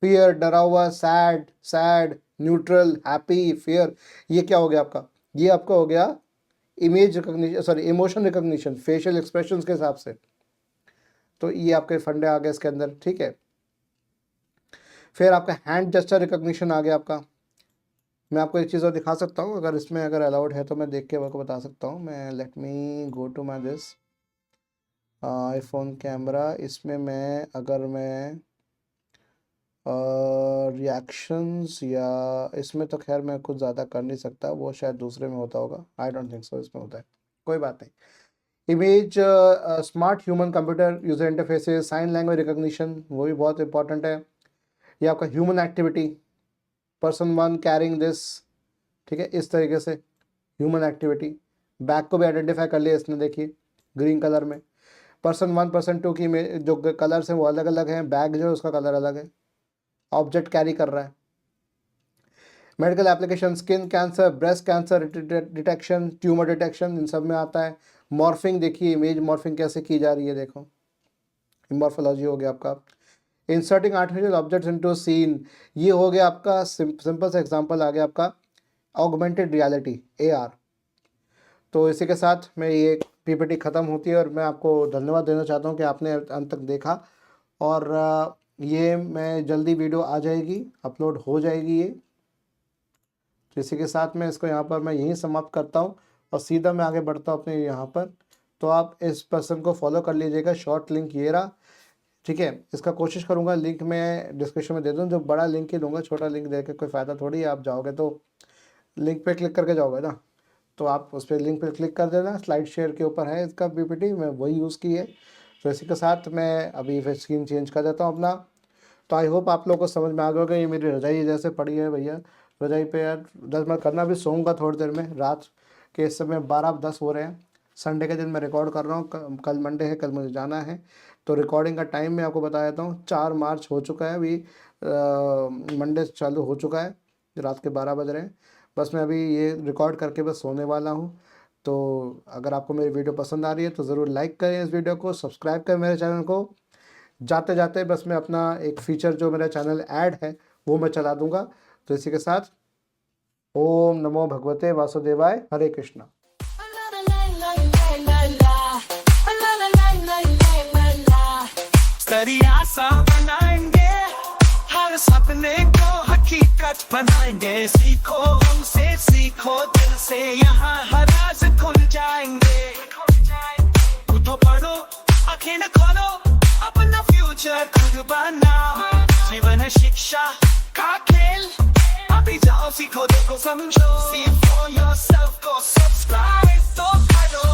Speaker 1: फियर, डरा हुआ, sad, sad, neutral, happy, fear, ये क्या हो गया आपका, ये आपका हो गया image recognition, sorry emotion recognition facial expressions के हिसाब से। तो ये आपके फंडे आ गए इसके अंदर, ठीक है। फिर आपका हैंड जेस्चर रिकॉग्निशन आ गया आपका। मैं आपको एक चीज़ और दिखा सकता हूँ, अगर इसमें अगर अलाउड है तो मैं देख के आपको बता सकता हूँ। मैं let me go to my this iPhone camera, इसमें मैं अगर मैं रिएक्शंस या इसमें तो खैर मैं कुछ ज़्यादा कर नहीं सकता, वो शायद दूसरे में होता होगा, आई डोंट थिंक सो इसमें होता है, कोई बात नहीं। Image smart human computer user interfaces, sign language recognition, वो भी बहुत इंपॉर्टेंट है। ये आपका human activity, person 1 carrying this, ठीक है, इस तरीके से ह्यूमन एक्टिविटी। बैग को भी आइडेंटिफाई कर लिया इसने, देखिए ग्रीन कलर में। पर्सन 1 पर्सन 2 की जो कलर्स हैं वो अलग अलग हैं, बैग जो है उसका कलर अलग है, ऑब्जेक्ट कैरी कर रहा है। Medical application, skin cancer, breast cancer detection, tumour detection, इन सब में आता है। मॉर्फिंग, देखिए इमेज मॉर्फिंग कैसे की जा रही है, देखो मॉर्फोलॉजी हो गया आपका। Inserting artificial objects into scene, ये हो गया आपका सिंपल सा एग्जांपल आ गया आपका ऑगमेंटेड रियलिटी, AR। तो इसी के साथ मैं ये PPT ख़त्म होती है और मैं आपको धन्यवाद देना चाहता हूँ कि आपने अंत तक देखा। और ये मैं जल्दी वीडियो आ जाएगी, अपलोड हो जाएगी ये। तो इसी के साथ मैं इसको यहाँ पर मैं यहीं समाप्त करता हूँ और सीधा मैं आगे बढ़ता हूँ अपने यहाँ पर। तो आप इस पर्सन को फॉलो कर लीजिएगा, शॉर्ट लिंक ये रहा, ठीक है। इसका कोशिश करूँगा लिंक मैं डिस्क्रिप्शन में दे दूँ, जो बड़ा लिंक ही दूंगा, छोटा लिंक दे के कोई फ़ायदा थोड़ी है। आप जाओगे तो लिंक पे क्लिक करके जाओगे ना, तो आप उस पर लिंक पे क्लिक कर देना, स्लाइड शेयर के ऊपर है इसका PPT, मैं वही यूज़ की है। तो इसी के साथ मैं अभी फिर स्क्रीन चेंज कर देता हूँ अपना। तो आई होप आप लोगों को समझ में आ गया होगा। ये मेरी रजाई जैसे पड़ी है भैया, रजाई पे यार 10 मिनट करना, भी सोऊंगा थोड़ी देर में। रात के इस समय 12-10 हो रहे हैं, संडे के दिन मैं रिकॉर्ड कर रहा हूँ, कल मंडे है, कल मुझे जाना है। तो रिकॉर्डिंग का टाइम मैं आपको बता देता हूँ, 4 मार्च हो चुका है, अभी मंडे चालू हो चुका है, रात के 12 बज रहे हैं। बस मैं अभी ये रिकॉर्ड करके बस सोने वाला हूँ। तो अगर आपको मेरी वीडियो पसंद आ रही है तो ज़रूर लाइक करें इस वीडियो को, सब्सक्राइब करें मेरे चैनल को। जाते जाते बस मैं अपना एक फ़ीचर जो मेरा चैनल ऐड है वो मैं चला दूँगा। तो इसी के साथ ओम नमो भगवते वासुदेवाय, हरे कृष्णा।
Speaker 3: दरिया बनाएंगे, हर सपने को हकीकत बनाएंगे। सीखो हमसे, सीखो दिल से, यहाँ हर राज खुल जाएंगे। उठो पढ़ो, आंखें न खोलो, अपना फ्यूचर खुद बनाओ। जीवन है शिक्षा का खेल, अभी जाओ सीखो, देखो समझो। See for yourself को सब्सक्राइब तो करो।